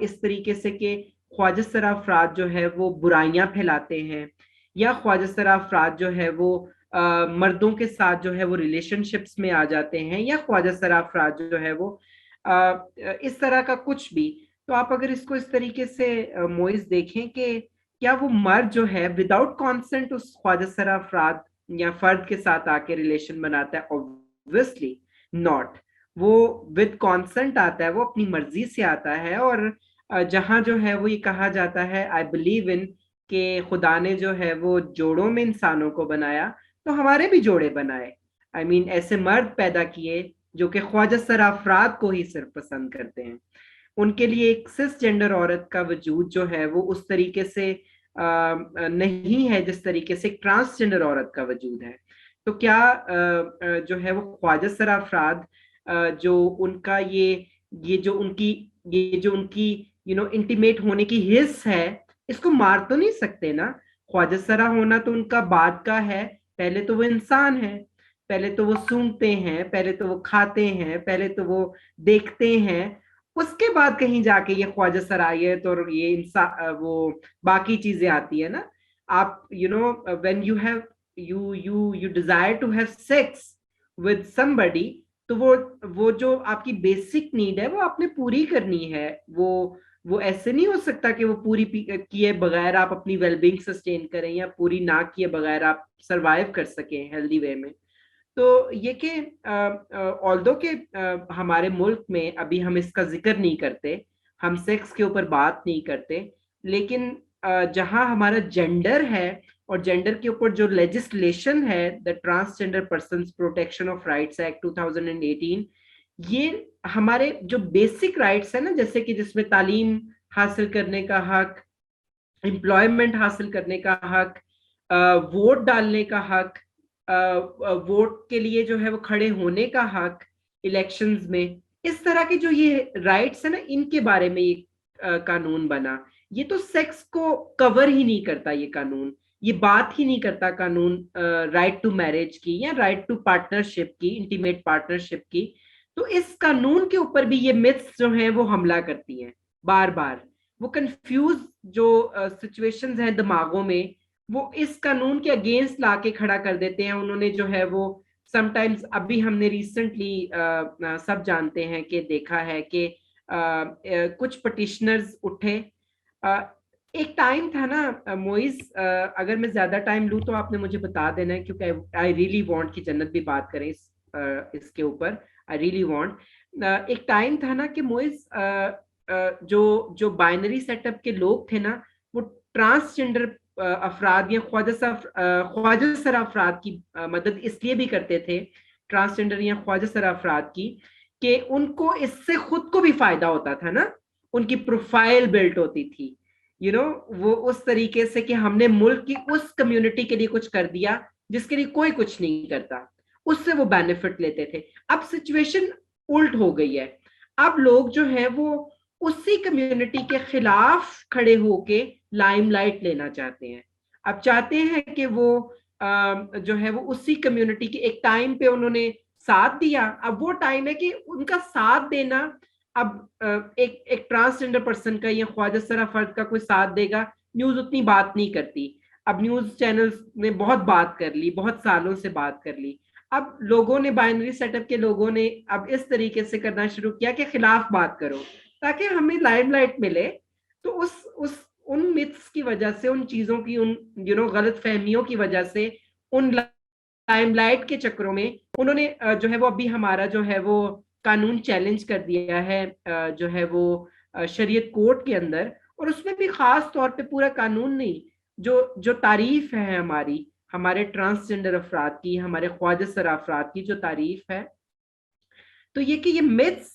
इस तरीके से कि ख्वाजा सरा अफराद जो है वो बुराइयां फैलाते हैं, या ख्वाजा सरा अफराद जो है वो मर्दों के साथ जो है वो रिलेशनशिप्स में आ जाते हैं, या ख्वाजा सरा अफराद जो है वो इस तरह का कुछ भी। तो आप अगर इसको इस तरीके से मोइज देखें कि क्या वो मर्द जो है विदाउट कॉन्सेंट उस ख्वाजा सरा अफराद या फर्द के साथ आके रिलेशन बनाता है? Obviously not. वो विद कॉन्सेंट आता है, वो अपनी मर्जी से आता है। और जहां जो है वो ये कहा जाता है, आई बिलीव इन, कि खुदा ने जो है वो जोड़ों में इंसानों को बनाया, तो हमारे भी जोड़े बनाए। आई मीन ऐसे मर्द पैदा किए जो कि ख्वाजा सरा अफराद को ही सिर्फ पसंद करते हैं। उनके लिए एक सिस जेंडर औरत का वजूद जो है वो उस तरीके से नहीं है जिस तरीके से ट्रांसजेंडर औरत का वजूद है। तो क्या जो है वो ख्वाजा सरा अफराद जो उनका ये जो उनकी इंटीमेट होने की हिस्स है, इसको मार तो नहीं सकते ना। ख्वाजा सरा होना तो उनका बाद का है, पहले तो वो इंसान है, पहले तो वो सूंघते हैं, पहले तो वो खाते हैं, पहले तो वो देखते हैं, उसके बाद कहीं जाके ये ख्वाजा सरायत और ये इंसान वो बाकी चीजें आती है ना। आप when you have you desire to have sex with somebody, तो वो जो आपकी बेसिक नीड है वो आपने पूरी करनी है। वो ऐसे नहीं हो सकता कि वो पूरी किए बगैर आप अपनी वेलबींग सस्टेन करें, या पूरी ना किए बगैर आप सरवाइव कर सकें हेल्दी वे में। तो ये कि ऑल्दो के हमारे मुल्क में अभी हम इसका जिक्र नहीं करते, हम सेक्स के ऊपर बात नहीं करते, लेकिन जहां हमारा जेंडर है और जेंडर के ऊपर जो लेजिस्लेशन है, the transgender persons protection of rights act 2018, ये हमारे जो बेसिक राइट्स है ना, जैसे कि जिसमें तालीम हासिल करने का हक, एम्प्लॉयमेंट हासिल करने का हक, वोट डालने का हक, वोट के लिए जो है वो खड़े होने का हक इलेक्शंस में, इस तरह के जो ये राइट्स है ना, इनके बारे में ये कानून बना। ये तो सेक्स को कवर ही नहीं करता ये कानून, ये बात ही नहीं करता कानून राइट टू मैरिज की या राइट टू पार्टनरशिप की, इंटीमेट पार्टनरशिप की। तो इस कानून के ऊपर भी ये मिथ्स जो हैं वो हमला करती हैं बार बार। वो कंफ्यूज जो सिचुएशंस हैं दिमागों में, वो इस कानून के अगेंस्ट लाके खड़ा कर देते हैं। उन्होंने जो है वो समटाइम्स, अभी हमने रिसेंटली सब जानते हैं कि देखा है कि कुछ पटिशनर्स उठे। एक टाइम था ना मोइज, अगर मैं ज्यादा टाइम लूँ तो आपने मुझे बता देना है, क्योंकि आई रियली वांट कि जन्नत भी बात करें इसके ऊपर। I really want. एक टाइम था ना कि मोइज जो बाइनरी सेटअप के लोग थे ना, वो ट्रांसजेंडर अफराद या ख्वाजा सरा अफराद की मदद इसलिए भी करते थे, ट्रांसजेंडर या ख्वाजा सरा अफराद की, कि उनको इससे खुद को भी फायदा होता था ना, उनकी प्रोफाइल बिल्ट होती थी। वो उस तरीके से कि हमने मुल्क की उस कम्युनिटी के लिए कुछ कर दिया जिसके लिए कोई कुछ नहीं करता, उससे वो बेनिफिट लेते थे। अब सिचुएशन उल्ट हो गई है। अब लोग जो है वो उसी कम्युनिटी के खिलाफ खड़े होके लाइमलाइट लेना चाहते हैं। अब चाहते हैं कि वो जो है वो उसी कम्युनिटी के एक टाइम पे उन्होंने साथ दिया, अब वो टाइम है कि उनका साथ देना। अब एक ट्रांसजेंडर पर्सन का या ख्वाजा सरा फर्द का कोई साथ देगा, न्यूज उतनी बात नहीं करती। अब न्यूज चैनल्स ने बहुत बात कर ली, बहुत सालों से बात कर ली। अब लोगों ने, बाइनरी सेटअप के लोगों ने अब इस तरीके से करना शुरू किया कि खिलाफ बात करो ताकि हमें लाइमलाइट मिले। तो उस उन मिथ्स की वजह से, उन चीजों की, उन गलत फहमियों की वजह से, उन लाइमलाइट के चक्रों में उन्होंने जो है वो अभी हमारा जो है वो कानून चैलेंज कर दिया है, जो है वो शरीयत कोर्ट के अंदर। और उसमें भी खास तौर पे पूरा कानून नहीं, जो जो तारीफ है हमारी, हमारे ट्रांसजेंडर अफराद की, हमारे ख्वाजा सरा अफराद की जो तारीफ है, तो ये कि ये मिथ्स,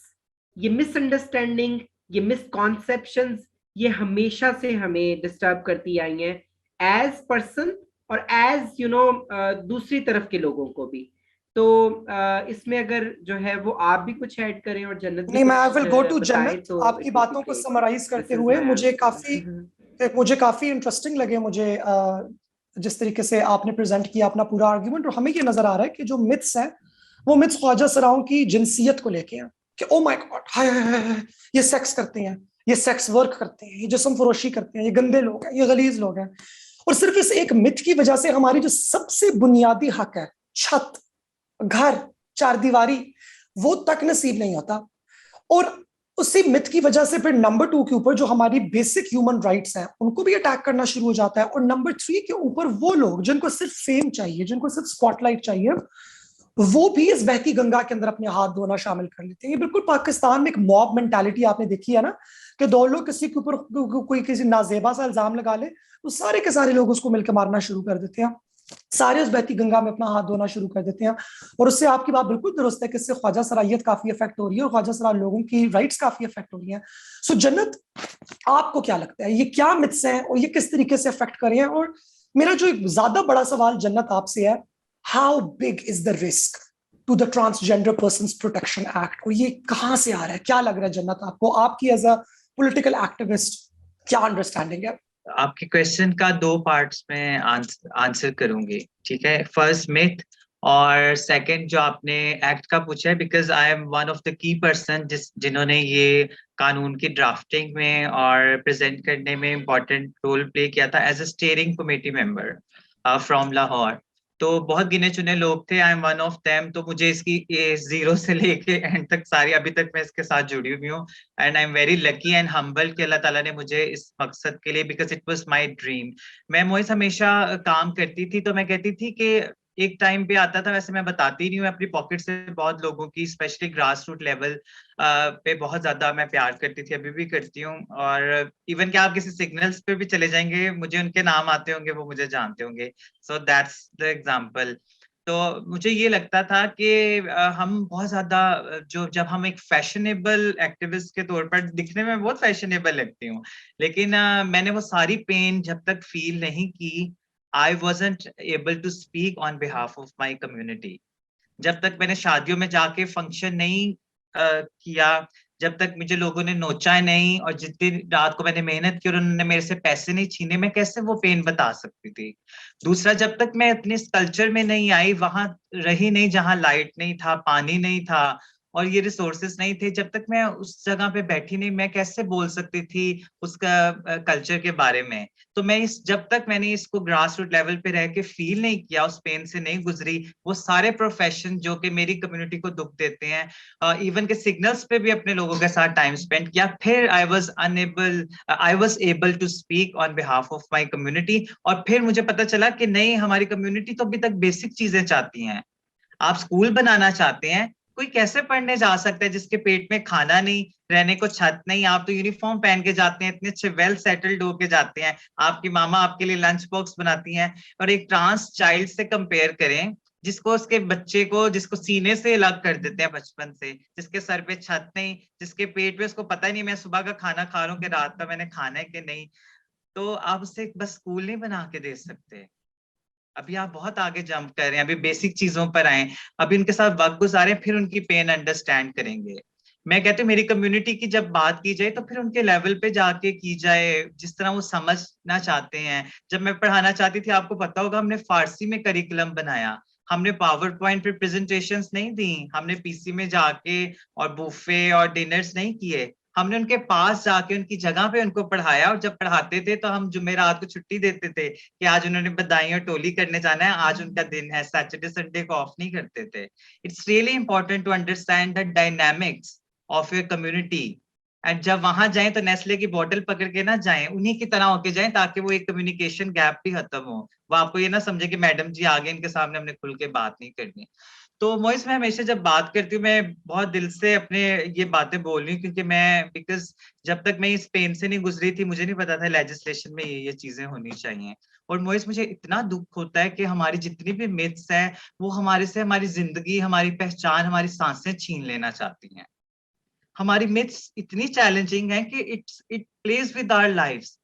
ये मिसअंडरस्टैंडिंग, ये मिसकॉन्सेप्शंस, ये हमेशा से हमें डिस्टर्ब करती आई हैं एज पर्सन और एज दूसरी तरफ के लोगों को भी। तो इसमें अगर जो है वो आप भी कुछ ऐड करें और जन्नत भी नहीं, मैं आई कुछ विल गो टू बताए जन्नत। तो आपकी इट वुड बी बातों को ग्रेट। समराइज करते दिस इज हुए माय मुझे काफी इंटरेस्टिंग लगे, मुझे जिस तरीके से आपने प्रेजेंट किया अपना पूरा आर्ग्यूमेंट। और हमें ये नजर आ रहा है कि जो मिथ्स हैं वो मिथ्स ख्वाजा सराओं की जिनसियत को लेके हैं कि ओ माय गॉड, हाय हाय हाय हाय, ये सेक्स करते हैं, ये सेक्स वर्क करते हैं, ये जिस्म फरोशी करते हैं, ये गंदे लोग हैं, ये गलीज लोग हैं। और सिर्फ इस एक मिथ की वजह से हमारी जो सबसे बुनियादी हक है, छत, घर, चार दीवारी, वो तक नसीब नहीं होता। और उसी मिथ की वजह से फिर नंबर 2 के ऊपर जो हमारी बेसिक ह्यूमन राइट्स हैं उनको भी अटैक करना शुरू हो जाता है। और नंबर 3 के ऊपर वो लोग जिनको सिर्फ फेम चाहिए, जिनको सिर्फ स्पॉटलाइट चाहिए, वो भी इस बहती गंगा के अंदर अपने हाथ धोना शामिल कर लेते हैं। ये बिल्कुल पाकिस्तान में एक मॉब मेंटालिटी आपने देखी है ना, कि दो लोग किसी के ऊपर कोई किसी नाजेबा सा इल्जाम लगा ले तो सारे के सारे लोग उसको मिलकर मारना शुरू कर देते हैं, सारे उस बहती गंगा में अपना हाथ धोना शुरू कर देते हैं। और उससे आपकी बात बिल्कुल दुरुस्त है कि इससे ख्वाजा सराइयत काफी इफेक्ट हो रही है और ख्वाजा सरा लोगों की राइट्स काफी इफेक्ट हो रही हैं। सो जन्नत, आपको क्या लगता है ये क्या मिथ्स हैं और ये किस तरीके से इफेक्ट कर रहे हैं? और मेरा जो एक ज्यादा बड़ा सवाल जन्नत आपसे है, how big is the risk to the transgender persons protection act? और ये कहां से आ रहा है? क्या लग रहा है जन्नत आपको, आपकी एज अ पॉलिटिकल एक्टिविस्ट क्या अंडरस्टैंडिंग है? आपके क्वेश्चन का 2 पार्ट्स में आंसर करूंगी, ठीक है। फर्स्ट मिथ और सेकंड जो आपने एक्ट का पूछा है, because I am one of the key person जिन्होंने ये कानून की ड्राफ्टिंग में और प्रेजेंट करने में इम्पोर्टेंट रोल प्ले किया था as a steering committee member from Lahore. तो बहुत गिने चुने लोग थे, I am one of them. तो मुझे इसकी जीरो से लेके एंड तक सारी, अभी तक मैं इसके साथ जुड़ी हुई हूँ। And I am very lucky and humble कि अल्लाह ताला ने मुझे इस मकसद के लिए, because it was my dream. मैं मोइस हमेशा काम करती थी, तो मैं कहती थी कि एक टाइम पे आता था, वैसे मैं बताती नहीं हूँ, अपनी पॉकेट से बहुत लोगों की, स्पेशली ग्रास रूट लेवल पे बहुत ज्यादा मैं प्यार करती थी, अभी भी करती हूँ। और इवन कि आप किसी सिग्नल्स पे भी चले जाएंगे, मुझे उनके नाम आते होंगे, वो मुझे जानते होंगे। So that's the example. तो मुझे ये लगता था कि हम बहुत ज्यादा जो, जब हम एक फैशनेबल एक्टिविस्ट के तौर पर, दिखने में बहुत फैशनेबल लगती हूँ, लेकिन मैंने वो सारी पेन जब तक फील नहीं की, आई wasn't able to speak on behalf of my community। जब तक मैंने शादियों में जाके फंक्शन नहीं किया, जब तक मुझे लोगों ने नोचा नहीं, और जितनी रात को मैंने मेहनत की और उन्होंने मेरे से पैसे नहीं छीने, मैं कैसे वो पेन बता सकती थी। दूसरा, जब तक मैं अपने इस कल्चर में नहीं आई, वहां रही नहीं जहां लाइट नहीं था, पानी नहीं था और ये रिसोर्सेस नहीं थे, जब तक मैं उस जगह पे बैठी नहीं, मैं कैसे बोल सकती थी उसका कल्चर के बारे में। तो मैं जब तक मैंने इसको ग्रास रूट लेवल पे रह के फील नहीं किया, उस पेन से नहीं गुजरी, वो सारे प्रोफेशन जो कि मेरी कम्युनिटी को दुख देते हैं, इवन के सिग्नल्स पे भी अपने लोगों के साथ टाइम स्पेंड किया, फिर I was able to speak on behalf of my community. और फिर मुझे पता चला कि नहीं, हमारी कम्युनिटी तो अभी तक बेसिक चीजें चाहती हैं। आप स्कूल बनाना चाहते हैं, कोई कैसे पढ़ने जा सकता है जिसके पेट में खाना नहीं, रहने को छत नहीं? आप तो यूनिफॉर्म पहन के जाते हैं, इतने अच्छे वेल सेटल्ड होके जाते हैं, आपकी मामा आपके लिए लंच बॉक्स बनाती हैं। और एक ट्रांस चाइल्ड से कंपेयर करें, जिसको उसके बच्चे को, जिसको सीने से अलग कर देते हैं बचपन से, जिसके सर पे छत नहीं, जिसके पेट में उसको पता ही नहीं मैं सुबह का खाना खा रहा हूँ कि रात का मैंने खाना है कि नहीं। तो आप उसे बस स्कूल नहीं बना के दे सकते। अभी आप बहुत आगे जंप कर रहे हैं, अभी बेसिक चीजों पर आए, अभी उनके साथ वक्त गुजारें, फिर उनकी पेन अंडरस्टैंड करेंगे। मैं कहती हूँ मेरी कम्युनिटी की जब बात की जाए तो फिर उनके लेवल पे जाके की जाए, जिस तरह वो समझना चाहते हैं। जब मैं पढ़ाना चाहती थी, आपको पता होगा, हमने फारसी में करिकुलम बनाया, हमने पावर पॉइंट पे प्रेजेंटेशंस नहीं दी, हमने पीसी में जाके और बुफे और डिनर्स नहीं किए, हमने उनके पास जाके उनकी जगह पे उनको पढ़ाया। और जब पढ़ाते थे तो हम जुमेरात को छुट्टी देते थे कि आज उन्होंने बधाई और टोली करने जाना है, आज उनका दिन है, सैटरडे संडे को ऑफ नहीं करते थे। It's really important to understand the dynamics of your community. And जब वहां जाएं तो नेस्ले की बोतल पकड़ के ना जाएं, उन्हीं की तरह होके जाएं, ताकि वो एक कम्युनिकेशन गैप भी खत्म हो। वो आपको ये ना समझे कि मैडम जी आगे, इनके सामने हमने खुल के बात नहीं करनी। तो मोइस, मैं हमेशा जब बात करती हूँ मैं बहुत दिल से अपने ये बातें बोल रही हूँ, क्योंकि मैं बिकॉज जब तक मैं इस पेन से नहीं गुजरी थी, मुझे नहीं पता था लेजिस्लेशन में ये चीजें होनी चाहिए। और मोइस, मुझे इतना दुख होता है कि हमारी जितनी भी मिथ्स हैं वो हमारे से हमारी जिंदगी, हमारी पहचान, हमारी सांसें छीन लेना चाहती हैं। हमारी मिथ्स इतनी चैलेंजिंग है कि it plays with our lives.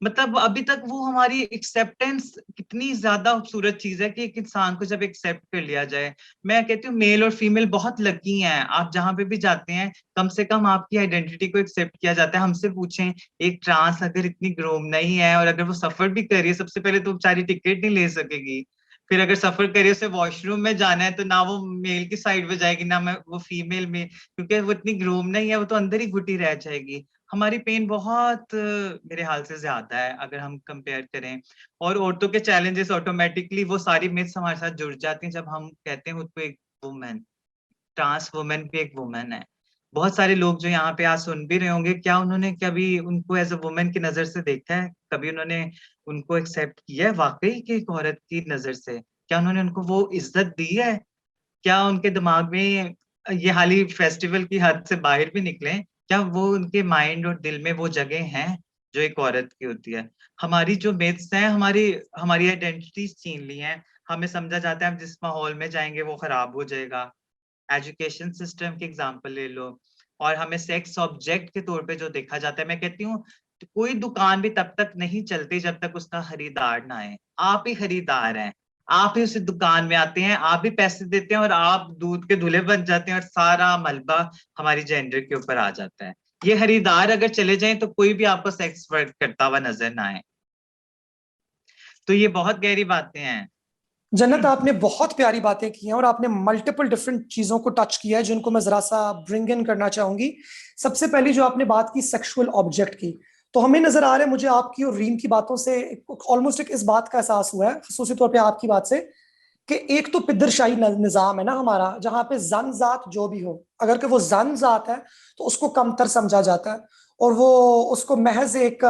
मतलब अभी तक वो हमारी एक्सेप्टेंस कितनी ज्यादा खूबसूरत चीज है कि एक इंसान को जब एक्सेप्ट कर लिया जाए। मैं कहती हूँ मेल और फीमेल बहुत लकी हैं, आप जहां पे भी जाते हैं कम से कम आपकी आइडेंटिटी को एक्सेप्ट किया जाता है। हमसे पूछें, एक ट्रांस अगर इतनी ग्रोम नहीं है और अगर वो सफर भी कर रही है, सबसे पहले तो बेचारी टिकट नहीं ले सकेगी, फिर अगर सफर करिए उसे वॉशरूम में जाना है तो ना वो मेल की साइड पे जाएगी ना मैं वो फीमेल में, क्योंकि वो इतनी ग्रूम नहीं है, वो तो अंदर ही घुटी रह जाएगी। हमारी पेन बहुत मेरे हाल से ज्यादा है अगर हम कंपेयर करें। और औरतों के चैलेंजेस ऑटोमेटिकली वो सारी मिथ्स हमारे साथ जुड़ जाती हैं जब हम कहते हैं खुद को एक वुमेन। ट्रांस वुमेन भी एक वुमेन है। बहुत सारे लोग जो यहाँ पे आज सुन भी रहे होंगे, क्या उन्होंने कभी उनको एज अ वुमेन की नजर से देखा है? कभी उन्होंने उनको एक्सेप्ट किया है वाकई की एक औरत की नजर से? क्या उन्होंने उनको वो इज्जत दी है? क्या उनके दिमाग में, ये हाली फेस्टिवल की हद से बाहर भी निकले, क्या वो उनके माइंड और दिल में वो जगह है जो एक औरत की होती है? हमारी जो मिथ्स हैं, हमारी हमारी आइडेंटिटीज छीन ली हैं। हमें समझा जाता है हम जिस माहौल में जाएंगे वो खराब हो जाएगा। एजुकेशन सिस्टम की एग्जांपल ले लो, और हमें सेक्स ऑब्जेक्ट के तौर पे जो देखा जाता है। मैं कहती हूँ कोई दुकान भी तब तक नहीं चलती जब तक उसका खरीदार ना आए। आप ही खरीदार हैं, आप ही उस दुकान में आते हैं, आप भी पैसे देते हैं और आप दूध के धुले बन जाते हैं और सारा मलबा हमारी जेंडर के ऊपर आ जाता है। ये खरीदार अगर चले जाएं तो कोई भी आपको सेक्स वर्क करता हुआ नजर ना आए। तो ये बहुत गहरी बातें हैं। जन्नत, आपने बहुत प्यारी बातें की हैं और आपने मल्टीपल डिफरेंट चीजों को टच किया है जिनको मैं जरा सा ब्रिंग इन करना चाहूंगी। सबसे पहली जो आपने बात की सेक्सुअल ऑब्जेक्ट की, तो हमें नजर आ रहा है, मुझे आपकी और रीम की बातों से ऑलमोस्ट एक इस बात का एहसास हुआ है, खसूसी तौर पे आपकी बात से, कि एक तो पिदरशाही निजाम है ना हमारा, जहां पे जन जात जो भी हो, अगर कि वो जन जात है तो उसको कमतर समझा जाता है और वो उसको महज एक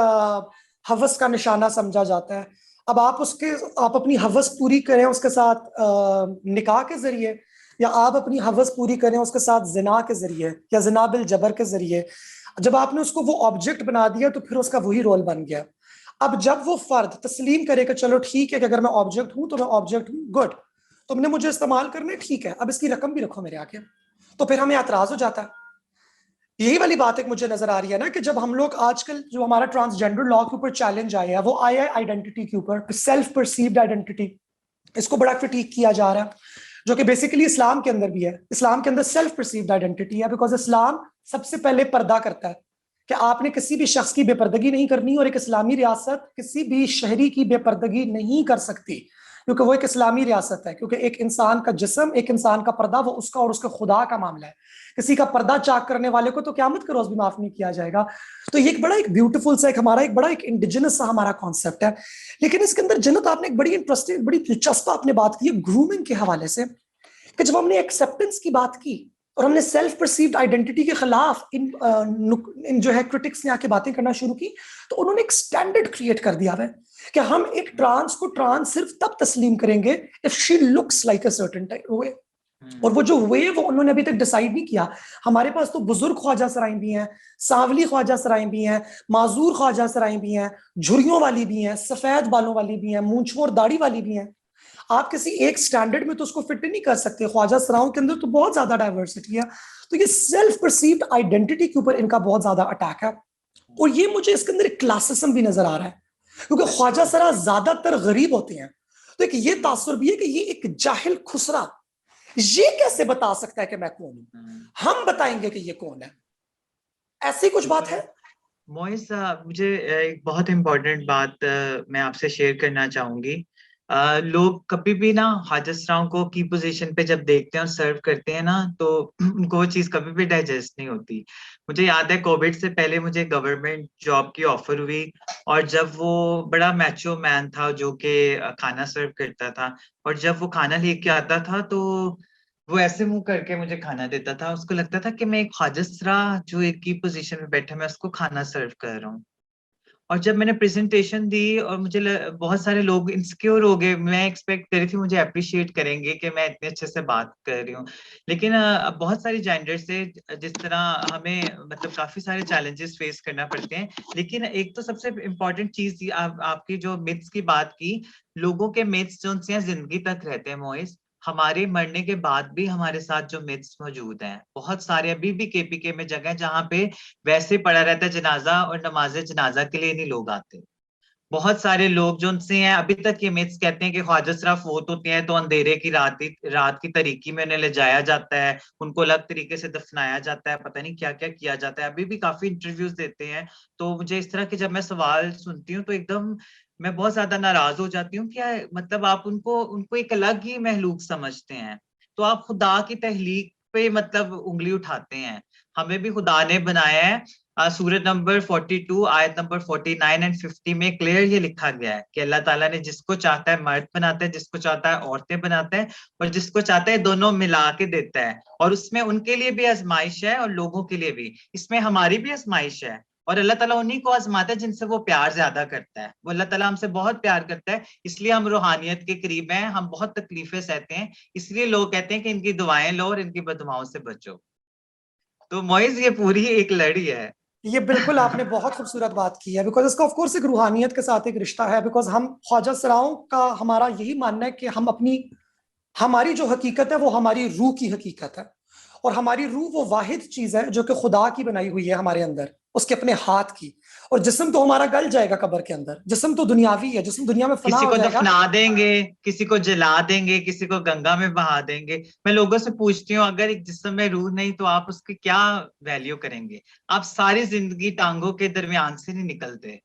हवस का निशाना समझा जाता है। अब आप अपनी हवस पूरी करें उसके साथ निकाह के जरिए, या आप अपनी हवस पूरी करें उसके साथ जिना के जरिए या जिना बिल जबर के जरिए, जब आपने उसको वो ऑब्जेक्ट बना दिया तो फिर उसका वही रोल बन गया। अब जब वो फर्द तस्लीम करे कि चलो ठीक है कि अगर मैं ऑब्जेक्ट हूं तो मैं ऑब्जेक्ट हूं, गुड, तुमने मुझे इस्तेमाल करने, ठीक है, अब इसकी रकम भी रखो मेरे आके, तो फिर हमें एतराज हो जाता है। यही वाली बात एक मुझे नजर आ रही है ना कि जब हम लोग आजकल जो हमारा ट्रांसजेंडर लॉ के ऊपर चैलेंज आया है, वो आया है आइडेंटिटी के ऊपर, सेल्फ परसीव्ड आइडेंटिटी, इसको बड़ा क्रिटिक किया जा रहा है, जो कि बेसिकली इस्लाम के अंदर भी है। इस्लाम के अंदर सेल्फ परसीव्ड आइडेंटिटी है, बिकॉज इस्लाम सबसे पहले पर्दा करता है कि आपने किसी भी शख्स की बेपर्दगी नहीं करनी, और एक इस्लामी रियासत किसी भी शहरी की बेपर्दगी नहीं कर सकती, क्योंकि वो एक इस्लामी रियासत है। क्योंकि एक इंसान का जिस्म, एक इंसान का पर्दा, वो उसका और उसके खुदा का मामला है। किसी का पर्दा चाक करने वाले को तो क़यामत के रोज भी माफ नहीं किया जाएगा। तो ये एक बड़ा एक ब्यूटीफुल सा एक हमारा एक बड़ा एक इंडिजिनस सा हमारा कॉन्सेप्ट है। लेकिन इसके अंदर जन्नत, आपने एक बड़ी इंटरेस्टिंग, बड़ी दिलचस्प आपने बात की है ग्रूमिंग के हवाले से, कि जब हमने एक्सेप्टेंस की बात की और हमने सेल्फ परसीव्ड आइडेंटिटी के खिलाफ इन जो है क्रिटिक्स ने आके बातें करना शुरू की, तो उन्होंने एक स्टैंडर्ड क्रिएट कर दिया है कि हम एक ट्रांस को ट्रांस सिर्फ तब तस्लीम करेंगे if she looks like a certain type way. और वो जो वे वो उन्होंने अभी तक डिसाइड नहीं किया। हमारे पास तो बुजुर्ग ख्वाजा सराय भी हैं, सांवली ख्वाजा सराय भी हैं, माजूर ख्वाजा सराय भी हैं, झुर्रियों वाली भी हैं, सफेद बालों वाली भी हैं, मूंछों और दाढ़ी वाली भी हैं। आप किसी एक स्टैंडर्ड में तो उसको फिट नहीं कर सकते। ख्वाजा सराओं के अंदर तो बहुत ज्यादा डाइवर्सिटी है। तो ये सेल्फ परसीव्ड आइडेंटिटी के ऊपर इनका बहुत ज्यादा अटैक है, और ये मुझे इसके अंदर एक क्लासिज्म भी नजर आ रहा है, क्योंकि ख्वाजा सरा ज्यादातर गरीब होते हैं। तो एक ये तासुर भी है कि ये एक जाहिल खुसरा, ये कैसे बता सकता है कि मैं कौन हूं? हम बताएंगे कि ये कौन है। ऐसी कुछ बात है? मोइस, मुझे एक बहुत इम्पोर्टेंट बात मैं आपसे शेयर करना चाहूंगी। लोग कभी भी ना हाजिर राव को की पोजीशन पे जब देखते हैं और सर्व करते हैं ना, तो उनको वो चीज कभी भी डाइजेस्ट नहीं होती। मुझे याद है कोविड से पहले मुझे गवर्नमेंट जॉब की ऑफर हुई, और जब वो बड़ा मैचो मैन था जो कि खाना सर्व करता था, और जब वो खाना लेके आता था तो वो ऐसे मुंह करके मुझे खाना देता था। उसको लगता था कि मैं एक हाजिस्रा जो एक की पोजीशन में बैठा, मैं उसको खाना सर्व कर रहा हूँ। और जब मैंने प्रेजेंटेशन दी और बहुत सारे लोग इनसिक्योर हो गए, मैं एक्सपेक्ट करी थी मुझे अप्रिशिएट करेंगे कि मैं इतने अच्छे से बात कर रही हूँ। लेकिन बहुत सारी जेंडर से जिस तरह हमें मतलब काफी सारे चैलेंजेस फेस करना पड़ते हैं। लेकिन एक तो सबसे इम्पोर्टेंट चीज आपकी जो मिथ्स की बात की, लोगों के मिथ्स जो उनसे जिंदगी तक रहते हैं मोइस। हमारे मरने के बाद भी हमारे साथ जो मिथ्स मौजूद हैं बहुत सारे, अभी भी केपीके में जगह है जहाँ पे वैसे पड़ा रहता है जनाजा, और नमाज जनाजा के लिए नहीं लोग आते। बहुत सारे लोग जो उनसे हैं अभी तक ये मिथ्स कहते हैं कि ख्वाजा सिर्फ फोत होते हैं तो अंधेरे की रात की तरीकी में उन्हें ले जाया जाता है, उनको अलग तरीके से दफनाया जाता है, पता नहीं क्या क्या किया जाता है। अभी भी काफी इंटरव्यूज देते हैं। तो मुझे इस तरह के जब मैं सवाल सुनती हूँ तो एकदम मैं बहुत ज्यादा नाराज हो जाती हूँ। क्या मतलब आप उनको उनको एक अलग ही महलूक समझते हैं, तो आप खुदा की तहलीक पे मतलब उंगली उठाते हैं। हमें भी खुदा ने बनाया है। सूरत नंबर 42 आयत नंबर 49 एंड 50 में क्लियर ये लिखा गया है कि अल्लाह ताला ने जिसको चाहता है मर्द बनाता है, जिसको चाहता है औरतें बनाता है, और जिसको चाहता है दोनों मिला के देता है। और उसमें उनके लिए भी आजमाइश है और लोगों के लिए भी, इसमें हमारी भी आजमाइश है। और अल्लाह ताला उन्हीं को आजमाता है जिनसे वो प्यार ज्यादा करता है। वो अल्लाह ताला हमसे बहुत प्यार करता है, इसलिए हम रूहानियत के करीब हैं, हम बहुत तकलीफें सहते हैं। इसलिए लोग कहते हैं कि इनकी दुआएं लो और इनकी बददुआओं से बचो। तो मोइज ये पूरी एक लड़ी है। ये बिल्कुल आपने बहुत खूबसूरत बात की है, बिकॉज इसका ऑफ कोर्स एक रूहानियत के साथ एक रिश्ता है। बिकॉज हम ख्वाजा सराओं का हमारा यही मानना है कि हम अपनी हमारी जो हकीकत है वो हमारी रूह की हकीकत है। और हमारी रूह वो वाहिद चीज है जो कि खुदा की बनाई हुई है हमारे अंदर, उसके अपने हाथ की। और जिस्म तो हमारा गल जाएगा कब्र के अंदर, जिस्म तो दुनियावी है, जिस्म दुनिया में फना किसी हो को जाएगा। दफना देंगे, किसी को जला देंगे, किसी को गंगा में बहा देंगे। मैं लोगों से पूछती हूँ अगर एक जिस्म में रूह नहीं तो आप उसकी क्या वैल्यू करेंगे? आप सारी जिंदगी टांगों के दरमियान से नहीं निकलते।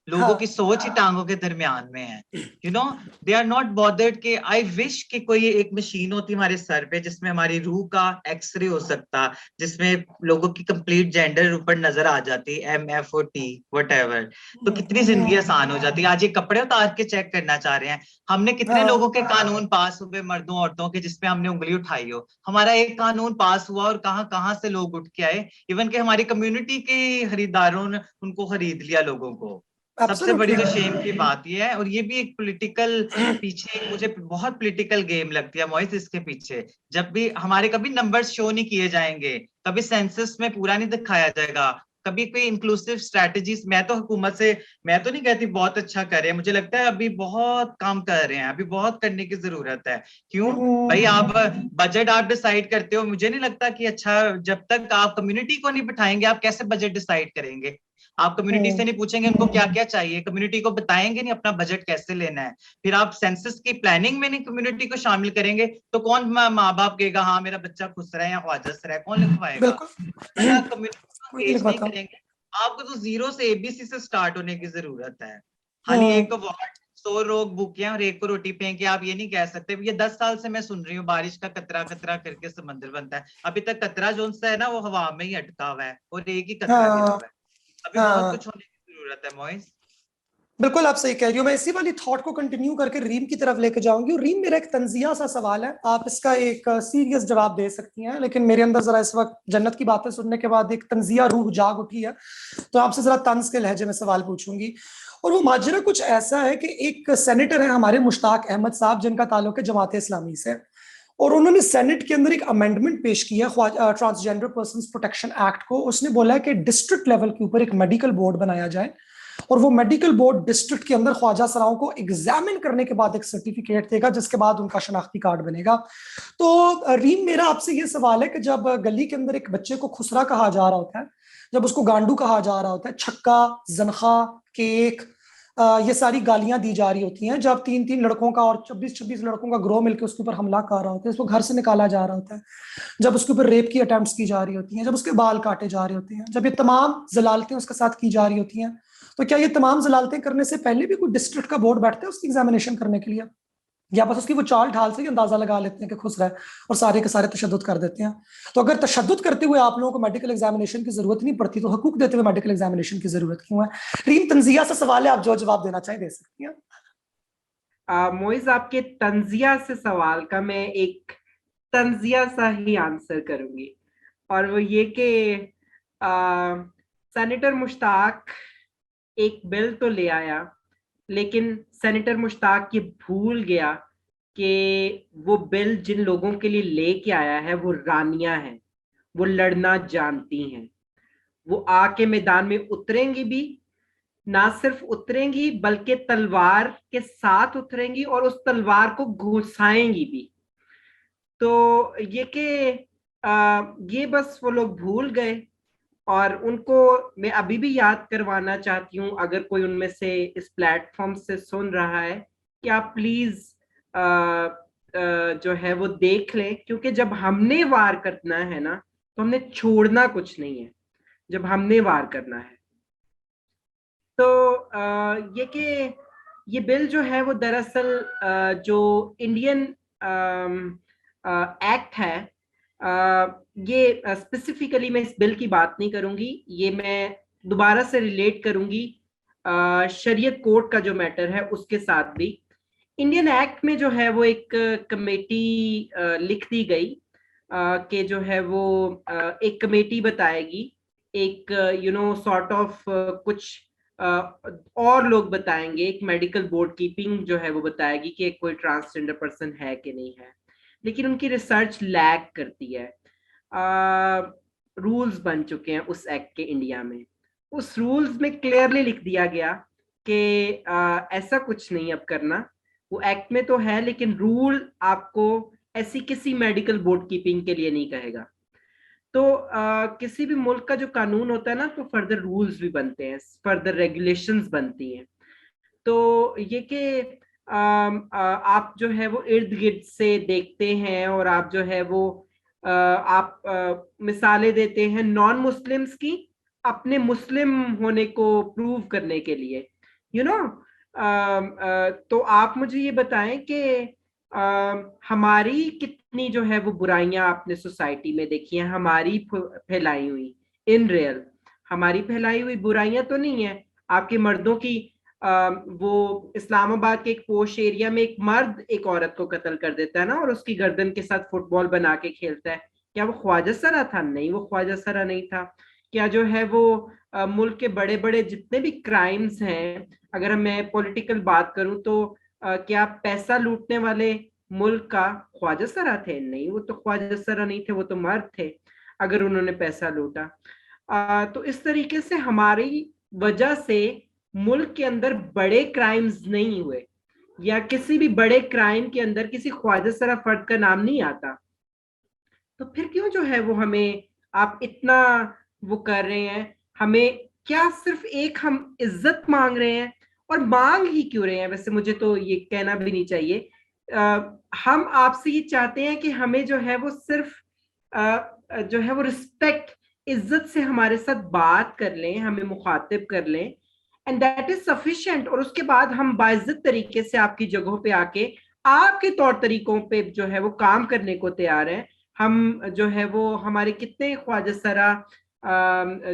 लोगों की हाँ सोच ही टांगों के दरमियान में है। You know, they are not bothered. के आई विश कि कोई एक मशीन होती हमारे सर पे जिसमें हमारी रूह का एक्सरे हो सकता, जिसमें लोगों की कंप्लीट जेंडर ऊपर नजर आ जाती, MFOT वट एवर। तो कितनी जिंदगी आसान हो जाती। आज ये कपड़े उतार के चेक करना चाह रहे हैं। हमने कितने लोगों के कानून पास हुए मर्दों औरतों के जिसपे हमने उंगली उठाई हो? हमारा एक कानून पास हुआ और कहाँ कहाँ से लोग उठ के आए। इवन के हमारी कम्युनिटी के खरीदारों ने उनको खरीद लिया लोगों को। सबसे बड़ी एब्सोल्युटली। तो शेम की बात यह है। और ये भी एक पॉलिटिकल पीछे, मुझे बहुत पॉलिटिकल गेम लगती है मोहित इसके पीछे। जब भी हमारे कभी नंबर्स शो नहीं किए जाएंगे, कभी सेंसस में पूरा नहीं दिखाया जाएगा, कभी कोई इंक्लूसिव स्ट्रेटजीज। मैं तो हुकूमत से, मैं तो नहीं कहती बहुत अच्छा कर रहे हैं, मुझे लगता है अभी बहुत काम कर रहे हैं, अभी बहुत करने की जरूरत है। क्यों भाई? आप बजट आप डिसाइड करते हो, मुझे नहीं लगता कि अच्छा, जब तक आप कम्युनिटी को नहीं बिठाएंगे आप कैसे बजट डिसाइड करेंगे? आप कम्युनिटी से नहीं पूछेंगे उनको क्या क्या चाहिए, कम्युनिटी को बताएंगे नहीं अपना बजट कैसे लेना है, फिर आप सेंसस की प्लानिंग में नहीं कम्युनिटी को शामिल करेंगे, तो कौन माँ बाप कहेगा हाँ मेरा बच्चा खुश रहा है या ख्वाजस रहा है? कौन लिखवाएगा? बिल्कुल। अगर आप कम्युनिटी को कोई नहीं एंगेज नहीं लिखवाता। करेंगे, आपको तो जीरो से ABC से स्टार्ट होने की जरूरत है। खाली एक को वार्ड 100 लोग भूखे हैं और एक को रोटी फेंके, आप ये नहीं कह सकते। ये 10 साल से मैं सुन रही हूँ बारिश का कतरा कतरा करके समंदर बनता है। अभी तक कतरा जो सा है ना वो हवा में ही अटका हुआ है और एक ही कतरा गिरा हाँ हुआ है। अभी बहुत हाँ कुछ होने की जरूरत है मोइस। बिल्कुल, आप सही कह रही हो। मैं इसी वाली थॉट को कंटिन्यू करके रीम की तरफ लेके जाऊंगी। और रीम, मेरा एक तंजिया सा सवाल है, आप इसका एक सीरियस जवाब दे सकती हैं, लेकिन मेरे अंदर जरा इस वक्त जन्नत की बातें सुनने के बाद एक तंजिया रूह जाग उठी है। तो आपसे जरा तंज के लहजे में सवाल पूछूंगी। और वो माजरा कुछ ऐसा है कि एक सेनेटर है हमारे, मुश्ताक अहमद साहब, जिनका ताल्लुक है जमात इस्लामी से। और उन्होंने सेनेट के अंदर एक अमेंडमेंट पेश किया ट्रांसजेंडर पर्सन प्रोटेक्शन एक्ट को। उसने बोला है कि डिस्ट्रिक्ट लेवल के ऊपर एक मेडिकल बोर्ड बनाया जाए, और वो मेडिकल बोर्ड डिस्ट्रिक्ट के अंदर ख्वाजा सराओं को एग्जामिन करने के बाद एक सर्टिफिकेट देगा, जिसके बाद उनका शनाख्ती कार्ड बनेगा। तो रीम, मेरा आपसे ये सवाल है कि जब गली के अंदर एक बच्चे को खुसरा कहा जा रहा होता है, जब उसको गांडू कहा जा रहा होता है, छक्का, जनखा, केक, ये सारी गालियां दी जा रही होती हैं, जब 3-3 लड़कों का और 26-26 लड़कों का ग्रोह मिलकर उसके ऊपर हमला कर रहा होता है, उसको घर से निकाला जा रहा होता है, जब उसके ऊपर रेप की अटेम्प्ट्स की जा रही होती हैं, जब उसके बाल काटे जा रहे होते हैं, जब ये तमाम जलालतें उसके साथ की जा रही होती हैं, तो क्या ये तमाम जलालतें करने से पहले भी कोई डिस्ट्रिक्ट का बोर्ड बैठता है उसकी एग्जामिनेशन करने के लिए, या बस उसकी वो चाल ढाल से ही अंदाजा लगा लेते हैं कि खुश रहे और सारे के सारे तशद्दुद कर देते हैं? तो अगर तशद्दुद करते हुए आप लोगों को मेडिकल एग्जामिनेशन की जरूरत नहीं पड़ती, तो हुकूक देते हुए मेडिकल एग्जामिनेशन की जरूरत क्यों है? रीम तंजिया से सवाल है, आप जो जवाब देना चाहें दे सकती हैं। मोइज, आपके तंजिया से सवाल का मैं एक तंजिया सा ही आंसर करूंगी, और वो ये कि सेनेटर मुश्ताक एक बिल तो ले आया, लेकिन सेनेटर मुश्ताक ये भूल गया कि वो बिल जिन लोगों के लिए लेके आया है वो रानियां हैं, वो लड़ना जानती हैं, वो आके मैदान में उतरेंगी भी, ना सिर्फ उतरेंगी बल्कि तलवार के साथ उतरेंगी और उस तलवार को घुसाएंगी भी। तो ये कि ये बस वो लोग भूल गए, और उनको मैं अभी भी याद करवाना चाहती हूँ, अगर कोई उनमें से इस प्लेटफॉर्म से सुन रहा है, कि आप प्लीज जो है वो देख लें, क्योंकि जब हमने वार करना है ना, तो हमने छोड़ना कुछ नहीं है जब हमने वार करना है। तो ये कि ये बिल जो है वो दरअसल जो इंडियन एक्ट है, ये स्पेसिफिकली मैं इस बिल की बात नहीं करूंगी, ये मैं दोबारा से रिलेट करूंगी शरीयत कोर्ट का जो मैटर है उसके साथ भी। इंडियन एक्ट में जो है वो एक कमेटी लिख दी गई कि जो है वो एक कमेटी बताएगी, एक सॉर्ट ऑफ कुछ और लोग बताएंगे, एक मेडिकल बोर्ड कीपिंग जो है वो बताएगी कि कोई ट्रांसजेंडर पर्सन है कि नहीं है, लेकिन उनकी रिसर्च लैग करती है। रूल्स बन चुके हैं उस एक्ट के इंडिया में, उस रूल्स में क्लियरली लिख दिया गया कि ऐसा कुछ नहीं अब करना, वो एक्ट में तो है लेकिन रूल आपको ऐसी किसी मेडिकल बोर्ड कीपिंग के लिए नहीं कहेगा। तो किसी भी मुल्क का जो कानून होता है ना, तो फर्दर रूल्स भी बनते हैं, फर्दर रेगुलेशंस बनती हैं। तो ये कि आप जो है वो इर्द गिर्द से देखते हैं, और आप जो है वो आप मिसालें देते हैं नॉन मुस्लिम्स की अपने मुस्लिम होने को प्रूव करने के लिए, यू नो। तो आप मुझे ये बताएं कि हमारी कितनी जो है वो बुराइयां आपने सोसाइटी में देखी हैं, हमारी फैलाई हुई इन रियल, हमारी फैलाई हुई बुराइयां तो नहीं है आपके मर्दों की। वो इस्लामाबाद के एक पोश एरिया में एक मर्द एक औरत को कत्ल कर देता है ना, और उसकी गर्दन के साथ फुटबॉल बना के खेलता है, क्या वो ख्वाजा सरा था? नहीं, वो ख्वाजा सरा नहीं था। क्या जो है वो मुल्क के बड़े बड़े जितने भी क्राइम्स हैं, अगर मैं पॉलिटिकल बात करूं तो क्या पैसा लूटने वाले मुल्क का ख्वाजा सरा थे? नहीं, वो तो ख्वाजा सरा नहीं थे, वो तो मर्द थे अगर उन्होंने पैसा लूटा। तो इस तरीके से हमारी वजह से मुल्क के अंदर बड़े क्राइम्स नहीं हुए, या किसी भी बड़े क्राइम के अंदर किसी ख्वाजा सरा फर्द का नाम नहीं आता। तो फिर क्यों जो है वो हमें आप इतना वो कर रहे हैं? हमें क्या सिर्फ एक हम इज्जत मांग रहे हैं? और मांग ही क्यों रहे हैं, वैसे मुझे तो ये कहना भी नहीं चाहिए। हम आपसे ये चाहते हैं कि हमें जो है वो सिर्फ जो है वो रिस्पेक्ट, इज्जत से हमारे साथ बात कर लें, हमें मुखातिब कर लें, एंड दैट इज सफिशिएंट। और उसके बाद हम बाइज्जत तरीके से आपकी जगहों पे आके आपके तौर तरीकों पे जो है वो काम करने को तैयार हैं। हम जो है वो हमारे कितने ख्वाजा सरा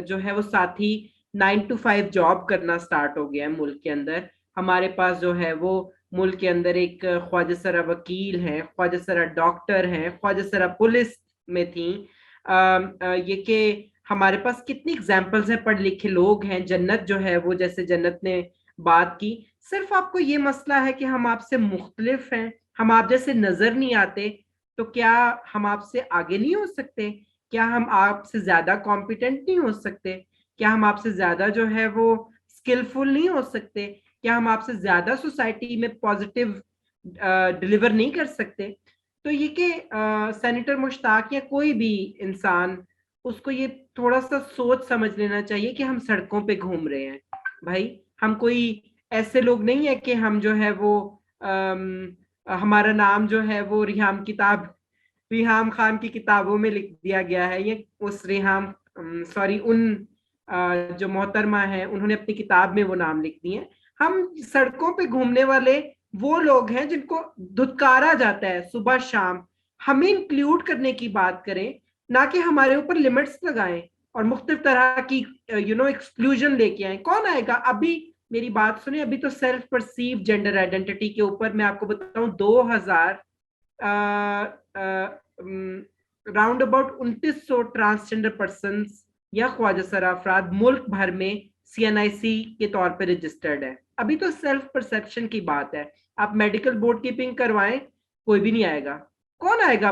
जो है वो साथी 9 to 5 जॉब करना स्टार्ट हो गया है मुल्क के अंदर। हमारे पास जो है वो मुल्क के अंदर एक ख्वाजा सरा वकील हैं, ख्वाजा सरा डॉक्टर हैं, ख्वाजा सरा पुलिस में थी। ये कि हमारे पास कितनी एग्जाम्पल्स हैं, पढ़े लिखे लोग हैं। जन्नत जो है वो, जैसे जन्नत ने बात की, सिर्फ आपको ये मसला है कि हम आपसे मुख्तलिफ हैं, हम आप जैसे नजर नहीं आते, तो क्या हम आपसे आगे नहीं हो सकते? क्या हम आपसे ज्यादा कॉम्पिटेंट नहीं हो सकते? क्या हम आपसे ज्यादा जो है वो स्किलफुल नहीं हो सकते? क्या हम आपसे ज्यादा सोसाइटी में पॉजिटिव डिलीवर नहीं कर सकते? तो ये कि सेनेटर मुश्ताक या कोई भी इंसान, उसको ये थोड़ा सा सोच समझ लेना चाहिए कि हम सड़कों पे घूम रहे हैं भाई, हम कोई ऐसे लोग नहीं है कि हम जो है वो हमारा नाम जो है वो रिहाम खान की किताबों में लिख दिया गया है, ये उस उन जो मोहतरमा है उन्होंने अपनी किताब में वो नाम लिख दिए हैं। हम सड़कों पे घूमने वाले वो लोग हैं जिनको धुतकारा जाता है सुबह शाम, हमें इंक्लूड करने की बात करें, ना कि हमारे ऊपर लिमिट्स लगाएं और मुख्तलिफ तरह की एक्सक्लूजन लेके आए। कौन आएगा? अभी मेरी बात सुने, अभी तो सेल्फ परसीव जेंडर आइडेंटिटी के ऊपर मैं आपको बताऊं 2000 राउंड अबाउट 2900 ट्रांसजेंडर पर्सन या ख्वाजा सरा अफराद मुल्क भर में CNIC के तौर पे रजिस्टर्ड है। अभी तो सेल्फ परसेप्शन की बात है। आप मेडिकल बोर्ड कीपिंग करवाएं, कोई भी नहीं आएगा। कौन आएगा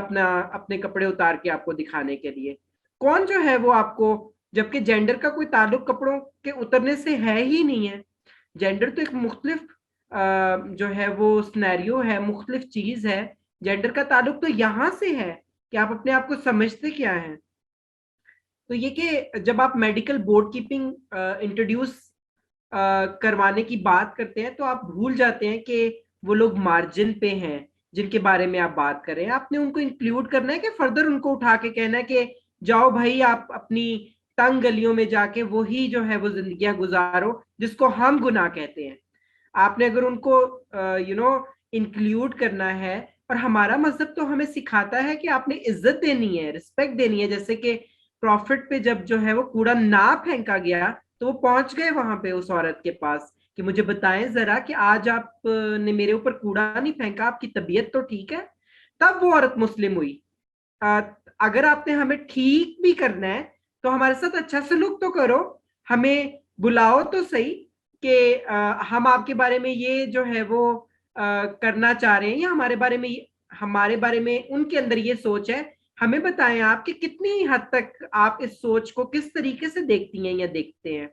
अपने कपड़े उतार के आपको दिखाने के लिए? कौन जो है वो आपको, जबकि जेंडर का कोई ताल्लुक कपड़ों के उतरने से है ही नहीं है। जेंडर तो एक मुख्तलिफ जो है वो स्नैरियो है, मुख्तलिफ चीज है। जेंडर का ताल्लुक तो यहाँ से है कि आप अपने आप को समझते क्या हैं। तो ये कि जब आप मेडिकल बोर्ड कीपिंग इंट्रोड्यूस करवाने की बात करते हैं तो आप भूल जाते हैं कि वो लोग मार्जिन पे हैं जिनके बारे में आप बात कर रहे हैं। आपने उनको इंक्लूड करना है कि फर्दर उनको उठा के कहना है कि जाओ भाई आप अपनी तंग गलियों में जाके वही जो है वो जिंदगियां गुजारो जिसको हम गुनाह कहते हैं। आपने अगर उनको इंक्लूड करना है, और हमारा मजहब तो हमें सिखाता है कि आपने इज्जत देनी है, रिस्पेक्ट देनी है। जैसे कि प्रॉफिट पे जब जो है वो कूड़ा ना फेंका गया तो वो पहुंच गए वहां पे उस औरत के पास कि मुझे बताएं जरा कि आज आपने मेरे ऊपर कूड़ा नहीं फेंका, आपकी तबीयत तो ठीक है? तब वो औरत मुस्लिम हुई। अगर आपने हमें ठीक भी करना है तो हमारे साथ अच्छा सलूक तो करो, हमें बुलाओ तो सही कि हम आपके बारे में ये जो है वो करना चाह रहे हैं, या हमारे बारे में उनके अंदर ये सोच है। हमें बताएं आप कि कितनी हद तक आप इस सोच को किस तरीके से देखती हैं या देखते हैं।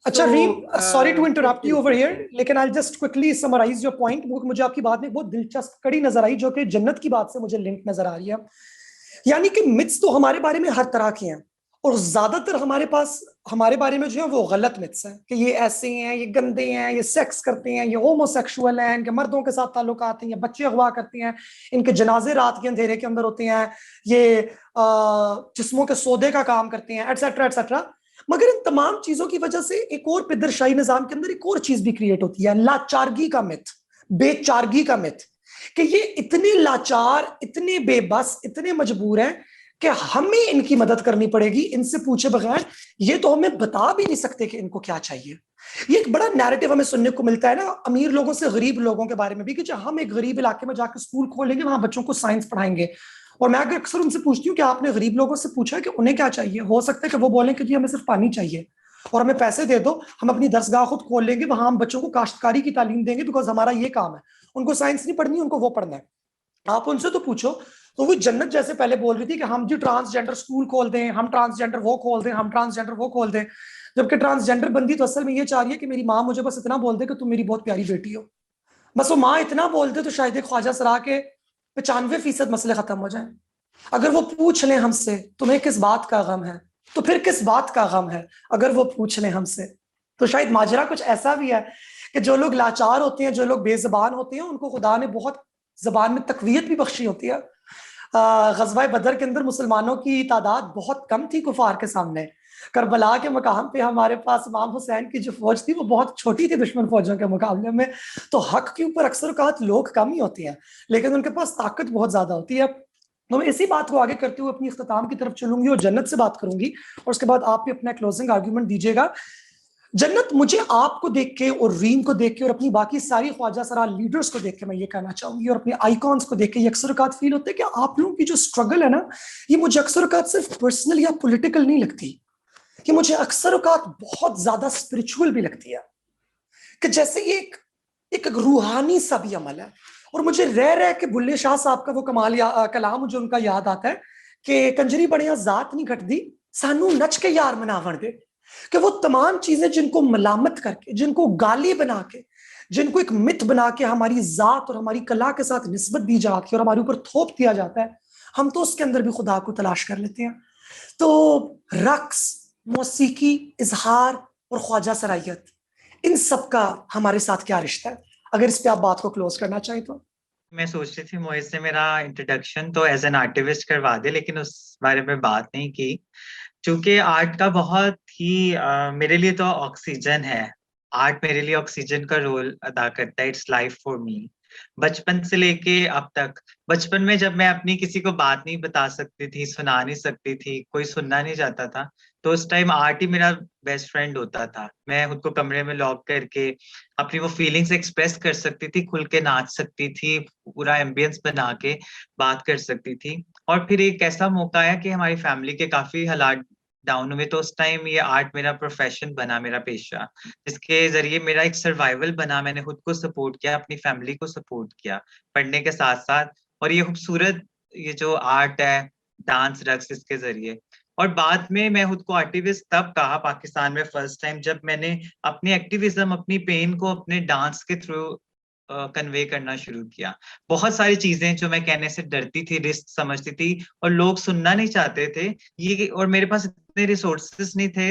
अच्छा Reem, sorry to interrupt you over here, लेकिन I just quickly summarise your point. मुझे आपकी बात में बहुत दिलचस्प कड़ी नजर आई जो कि जन्नत की बात से मुझे लिंक नजर आ रही है। यानी कि मिथ्स तो हमारे बारे में हर तरह के हैं, और ज्यादातर हमारे पास हमारे बारे में जो है वो गलत मिथ्स हैं कि ये ऐसे हैं, ये गंदे हैं, ये सेक्स करते हैं, ये होमोसेक्सुअल हैं, इनके मर्दों के साथ ताल्लुकात हैं, ये बच्चे अगवा करते हैं, इनके जनाजे रात के अंधेरे के अंदर होते हैं, ये जिस्मों के सौदे का काम करते हैं, एटसेट्रा एटसेट्रा। मगर इन तमाम चीजों की वजह से एक और पिदरशाही निजाम के अंदर एक और चीज भी क्रिएट होती है, लाचारगी का मिथ, बेचारगी का मिथ, कि ये इतने लाचार, इतने बेबस, इतने मजबूर हैं कि हमें इनकी मदद करनी पड़ेगी, इनसे पूछे बगैर ये तो हमें बता भी नहीं सकते कि इनको क्या चाहिए। ये एक बड़ा नैरेटिव हमें सुनने को मिलता है ना अमीर लोगों से गरीब लोगों के बारे में भी, कि जब हम एक गरीब इलाके में जाकर स्कूल खोलेंगे वहां बच्चों को साइंस पढ़ाएंगे, और मैं अक्सर उनसे पूछती हूँ कि आपने गरीब लोगों से पूछा है कि उन्हें क्या चाहिए? हो सकता है कि वो बोलें कि जी हमें सिर्फ पानी चाहिए और हमें पैसे दे दो, हम अपनी दरसगाह खुद खोल लेंगे, वहां हम बच्चों को काश्तकारी की तालीम देंगे, बिकॉज हमारा ये काम है। उनको साइंस नहीं पढ़नी, उनको वो पढ़ना है। आप उनसे तो पूछो तो वो जन्नत जैसे पहले बोल रही थी कि हम जी ट्रांसजेंडर स्कूल खोल दें, हम ट्रांसजेंडर वो खोल दें, हम ट्रांसजेंडर वो खोल दें। जबकि ट्रांसजेंडर बंदी तो असल में ये चाह रही है कि मेरी माँ मुझे बस इतना बोल दे कि तुम मेरी बहुत प्यारी बेटी हो। बस वो माँ इतना बोल दे तो शायद एक ख्वाजा सरा के 95% मसले खत्म हो जाए। अगर वो पूछ लें हमसे तुम्हें किस बात का गम है, तो फिर किस बात का गम है, अगर वो पूछ लें हमसे, तो शायद माजरा कुछ ऐसा भी है कि जो लोग लाचार होते हैं, जो लोग बेजुबान होते हैं, उनको खुदा ने बहुत जबान में तकवीयत भी बख्शी होती है। गज़वा बदर के अंदर मुसलमानों की तादाद बहुत कम थी कुफार के सामने। करबला के मकाम पे हमारे पास इमाम हुसैन की जो फौज थी वो बहुत छोटी थी दुश्मन फौजों के मुकाबले में। तो हक के ऊपर अक्सर औक़ात लोग कम ही होते हैं, लेकिन उनके पास ताकत बहुत ज्यादा होती है। तो मैं इसी बात को आगे करते हुए अपनी इख्तिताम की तरफ चलूंगी और जन्नत से बात करूंगी, और उसके बाद आप भी अपना क्लोजिंग आर्ग्यूमेंट दीजिएगा। जन्नत, मुझे आपको देख के और रीम को देख के और अपनी बाकी सारी ख्वाजा सरा लीडर्स को देख के मैं ये कहना चाहूंगी, और अपने आइकॉन्स को देख के ये अक्सर औक़ात फील होता है कि आप लोगों की जो स्ट्रगल है ना, ये मुझे अक्सर औक़ात सिर्फ पर्सनल या पॉलिटिकल नहीं लगती, कि मुझे अक्सर औक़ात बहुत ज्यादा स्पिरिचुअल भी लगती है, कि जैसे ये एक रूहानी सा भी अमल है। और मुझे रह रह के बुल्ले शाह साहब का वो कलाम मुझे उनका याद आता है कि कंजरी बड़िया जात नहीं घटती, सानू नच के यार मनावण दे। कि वो तमाम चीजें जिनको मलामत करके, जिनको गाली बना के, जिनको एक मिथ बना के हमारी जात और हमारी कला के साथ निस्बत दी जाती है और हमारे ऊपर थोप दिया जाता है, हम तो उसके अंदर भी खुदा को तलाश कर लेते हैं। तो रक्स, मौसीकी, इजहार और ख्वाजा सरायत, इन सब का हमारे साथ क्या रिश्ता है? अगर इस पे आप बात को क्लोज करना चाहें तो। मैं सोच रही थी मोहित से मेरा इंट्रोडक्शन तो एज एन आर्टिस्ट करवा दे, लेकिन उस बारे में बात नहीं की, क्योंकि आर्ट का बहुत ही मेरे लिए तो ऑक्सीजन है। आर्ट मेरे लिए ऑक्सीजन का रोल अदा करता है। It's life for me. बचपन से लेके अब तक। बचपन में जब मैं अपनी किसी को बात नहीं बता सकती थी, सुना नहीं सकती थी, कोई सुनना नहीं चाहता था, तो उस टाइम आर्ट ही मेरा बेस्ट फ्रेंड होता था। मैं खुद को कमरे में लॉक करके अपनी वो फीलिंग्स एक्सप्रेस कर सकती थी, खुल के नाच सकती थी, पूरा एम्बियंस बना के बात कर सकती थी। और फिर एक ऐसा मौका आया कि हमारी फैमिली के काफी हालात डाउन हुए, तो उस टाइम ये आर्ट मेरा प्रोफेशन बना, मेरा पेशा, जिसके जरिए मेरा एक सर्वाइवल बना। मैंने खुद को सपोर्ट किया, अपनी फैमिली को सपोर्ट किया पढ़ने के साथ साथ। और ये खूबसूरत ये जो आर्ट है, डांस रक्स, इसके जरिए। और बाद में मैं खुद को आर्टिस्ट तब कहा पाकिस्तान में फर्स्ट टाइम, जब मैंने अपनी एक्टिविज्म, अपनी पेन को अपने डांस के थ्रू कन्वे करना शुरू किया। बहुत सारी चीजें जो मैं कहने से डरती थी, रिस्क समझती थी, और लोग सुनना नहीं चाहते थे ये, और मेरे पास इतने रिसोर्सेस नहीं थे,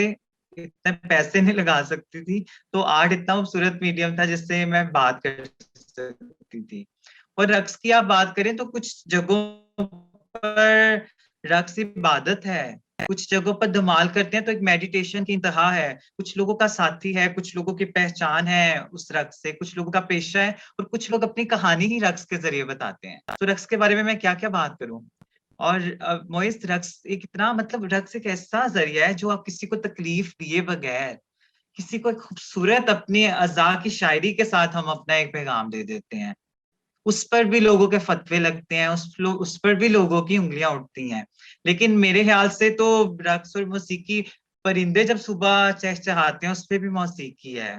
इतने पैसे नहीं लगा सकती थी, तो आर्ट इतना खूबसूरत मीडियम था जिससे मैं बात कर सकती थी। और रक्स की आप बात करें तो कुछ जगहों पर रक्स इबादत है, कुछ जगहों पर धमाल करते हैं तो एक मेडिटेशन की इंतहा है, कुछ लोगों का साथी है, कुछ लोगों की पहचान है उस रक्स से, कुछ लोगों का पेशा है, और कुछ लोग अपनी कहानी ही रक्स के जरिए बताते हैं। तो रक्स के बारे में मैं क्या क्या बात करूं। और मोइस, रक्स एक इतना, मतलब रक्स एक ऐसा जरिया है जो आप किसी को तकलीफ दिए बगैर, किसी को एक खूबसूरत अपनी अज़ा की शायरी के साथ हम अपना एक पैगाम दे देते हैं। उस पर भी लोगों के फतवे लगते हैं, उस पर भी लोगों की उंगलियां उठती हैं। लेकिन मेरे ख्याल से तो रक्स और मौसीकी, परिंदे जब सुबह चहचहाते हैं उस पे भी मौसीकी है,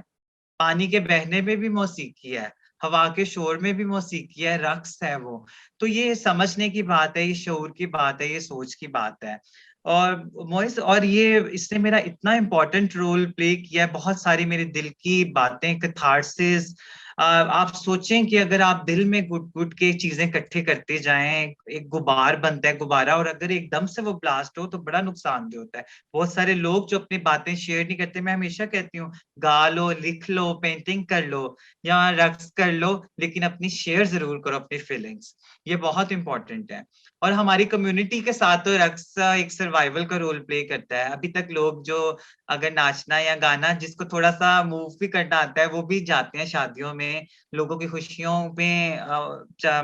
पानी के बहने में भी मौसीकी है, हवा के शोर में भी मौसीकी है, रक्स है वो। तो ये समझने की बात है, ये शऊर की बात है, ये सोच की बात है। और मोइस, और ये इसने मेरा इतना इम्पोर्टेंट रोल प्ले किया है, बहुत सारी मेरे दिल की बातें, कैथारसिस। आप सोचें कि अगर आप दिल में गुट गुट के चीजें इकट्ठे करते जाएं, एक गुबार बनता है, गुब्बारा, और अगर एकदम से वो ब्लास्ट हो तो बड़ा नुकसानदेह होता है। बहुत सारे लोग जो अपनी बातें शेयर नहीं करते, मैं हमेशा कहती हूँ, गा लो, लिख लो, पेंटिंग कर लो, या रक्स कर लो, लेकिन अपनी शेयर जरूर करो, अपनी फीलिंग्स। ये बहुत इंपॉर्टेंट है। और हमारी कम्युनिटी के साथ तो रक्स एक सर्वाइवल का रोल प्ले करता है। अभी तक लोग जो अगर नाचना या गाना, जिसको थोड़ा सा मूव भी करना आता है, वो भी जाते हैं शादियों में, लोगों की खुशियों में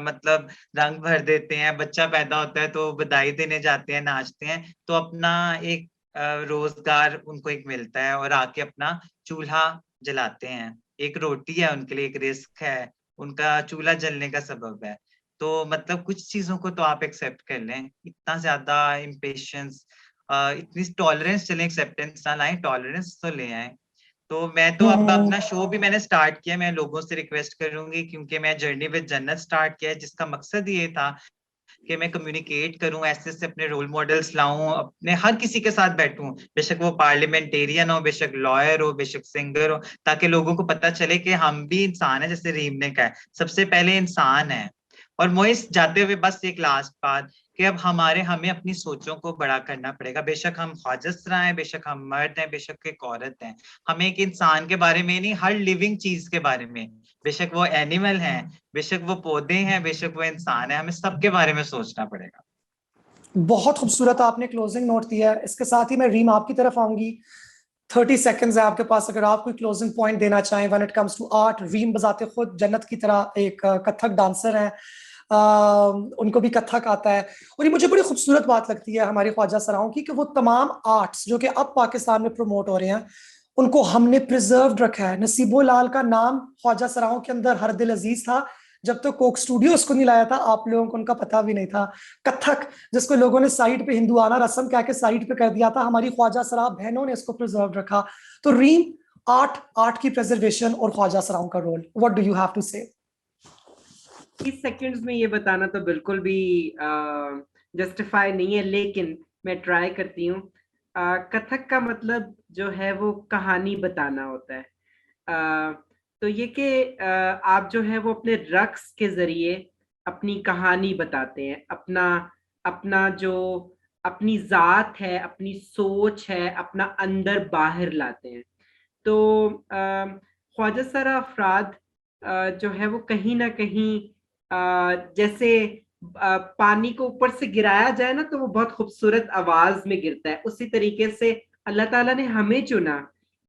मतलब रंग भर देते हैं। बच्चा पैदा होता है तो बधाई देने जाते हैं, नाचते हैं, तो अपना एक रोजगार उनको एक मिलता है, और आके अपना चूल्हा जलाते हैं। एक रोटी है उनके लिए, एक रिस्क है, उनका चूल्हा जलने का सबब है। तो मतलब कुछ चीजों को तो आप एक्सेप्ट कर लें, इतना ज्यादा इम्पेशंस, इतनी टॉलरेंस चले, एक्सेप्टेंस ना लाएं, टॉलरेंस तो ले आए। तो मैं तो अब अपना शो भी मैंने स्टार्ट किया, मैं लोगों से रिक्वेस्ट करूंगी, क्योंकि मैं जर्नी विद जन्नत स्टार्ट किया है, जिसका मकसद ये था कि मैं कम्युनिकेट करूं, ऐसे ऐसे अपने रोल मॉडल्स लाऊं, अपने हर किसी के साथ बैठूं, बेशक वो पार्लियामेंटेरियन हो, बेशक लॉयर हो, बेशक सिंगर हो, ताकि लोगों को पता चले कि हम भी इंसान है, जैसे रीम ने कहा, सबसे पहले इंसान है। और मोइस, जाते हुए बस एक लास्ट बात, कि अब हमें अपनी सोचों को बड़ा करना पड़ेगा। बेशक हम ख्वाजसरा हैं, बेशक हम मर्द हैं, बेशक एक औरत हैं, हमें एक इंसान के बारे में नहीं, हर लिविंग चीज के बारे में, बेशक वो एनिमल है, बेशक वो पौधे हैं, बेशक वो इंसान है, हमें सबके बारे में सोचना पड़ेगा। बहुत खूबसूरत आपने क्लोजिंग नोट दिया है। इसके साथ ही मैं रीम आपकी तरफ आऊंगी। 30 सेकंड्स है आपके पास, अगर आप कोई क्लोजिंग पॉइंट देना चाहें when it comes to art. Reem बजाते खुद जन्नत की तरह एक कथक डांसर है, उनको भी कथक आता है। और ये मुझे बड़ी खूबसूरत बात लगती है हमारी ख्वाजा सराओं की, कि वो तमाम आर्ट्स जो कि अब पाकिस्तान में प्रमोट हो रहे हैं, उनको हमने प्रिजर्व रखा है। नसीबो लाल का नाम ख्वाजा सराओं के अंदर हर दिल अजीज था। जब तक तो कोक स्टूडियोज को नहीं लाया था, आप लोगों को उनका पता भी नहीं था। कथक, जिसको लोगों ने साइड पे हिंदुआना रस्म कह के साइड पे कर दिया था, हमारी ख्वाजा सरा बहनों ने इसको प्रिजर्व रखा। तो रीम, आर्ट की प्रिजर्वेशन और ख्वाजा सराओं का role, what do you have to say? 30 seconds में ये बताना तो बिल्कुल भी जस्टिफाई नहीं है, लेकिन मैं ट्राई करती हूँ। कथक का मतलब जो है वो कहानी बताना होता है। तो ये कि आप जो है वो अपने रक्स के जरिए अपनी कहानी बताते हैं, अपना अपना जो अपनी जात है, अपनी सोच है, अपना अंदर बाहर लाते हैं। तो ख्वाजा सरा अफराद जो है वो कहीं ना कहीं जैसे पानी को ऊपर से गिराया जाए ना तो वो बहुत खूबसूरत आवाज में गिरता है, उसी तरीके से अल्लाह ताला ने हमें चुना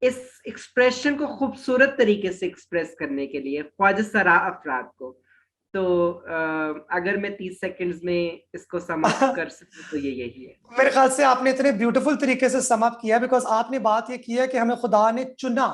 इस एक्सप्रेशन को खूबसूरत तरीके से एक्सप्रेस करने के लिए, ख्वाजा सरा अफराद को। तो अगर मैं 30 सेकंड्स में इसको समाप्त कर सकूं तो ये यही है। मेरे ख्याल से आपने इतने ब्यूटीफुल तरीके से समाप्त किया, बिकॉज आपने बात ये की है कि हमें खुदा ने चुना,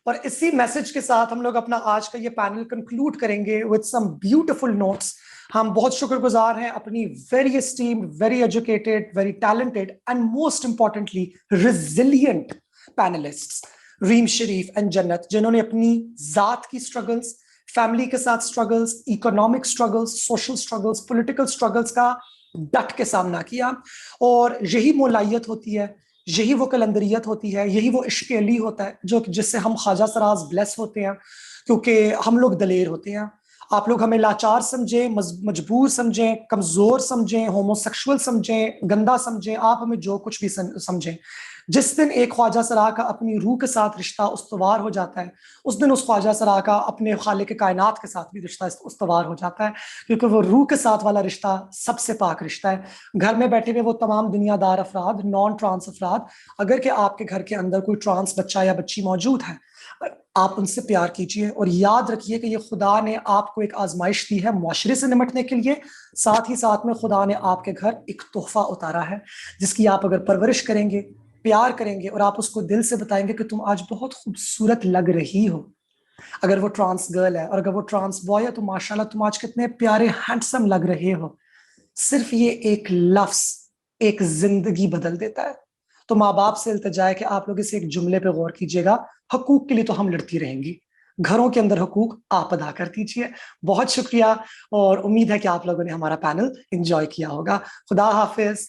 और इसी मैसेज के साथ हम लोग अपना आज का ये पैनल कंक्लूड करेंगे विद सम ब्यूटीफुल नोट्स। हम बहुत शुक्रगुजार हैं अपनी very esteemed, very educated, very talented and most importantly resilient panellists Reem Sharif and Jannat, जिन्होंने अपनी जात की स्ट्रगल्स, फैमिली के साथ struggles, economic struggles, social struggles, political struggles का डट के सामना किया। और यही मोलायत होती है, यही वो कलंदरियत होती है, यही वो इश्क अली होता है जो जिससे हम ख्वाजा सराज ब्लेस होते हैं, क्योंकि हम लोग दलेर होते हैं। आप लोग हमें लाचार समझें, मजबूर समझें, कमजोर समझें, होमोसेक्सुअल समझें, गंदा समझें, आप हमें जो कुछ भी समझें, जिस दिन एक ख्वाजा सरा का अपनी रूह के साथ रिश्ता उस्तवार हो जाता है, उस दिन उस ख्वाजा सरा का अपने खालिक कायनात के साथ भी रिश्ता उस्तवार हो जाता है, क्योंकि वो रूह के साथ वाला रिश्ता सबसे पाक रिश्ता है। घर में बैठे हुए वो तमाम दुनियादार अफराद, नॉन ट्रांस अफराद, अगर कि आपके घर के अंदर कोई ट्रांस बच्चा या बच्ची मौजूद है, आप उनसे प्यार कीजिए और याद रखिए कि ये खुदा ने आपको एक आजमाइश दी है मुआशरे से निपटने के लिए। साथ ही साथ में खुदा ने आपके घर एक तोहफा उतारा है, जिसकी आप अगर परवरिश करेंगे, प्यार करेंगे और आप उसको दिल से बताएंगे कि तुम आज बहुत खूबसूरत लग रही हो। अगर वो ट्रांस गर्ल है और अगर वो ट्रांस बॉय है तो माशाल्लाह तुम आज कितने प्यारे हैंडसम लग रहे हो। सिर्फ ये एक लफ्ज एक जिंदगी बदल देता है। तो माँ बाप से इल्तिजा है कि आप लोग इस एक जुमले पे गौर कीजिएगा, हकूक के लिए तो हम लड़ती रहेंगी, घरों के अंदर हकूक आप अदा कर दीजिए। बहुत शुक्रिया और उम्मीद है कि आप लोगों ने हमारा पैनल एंजॉय किया होगा। खुदा हाफिज।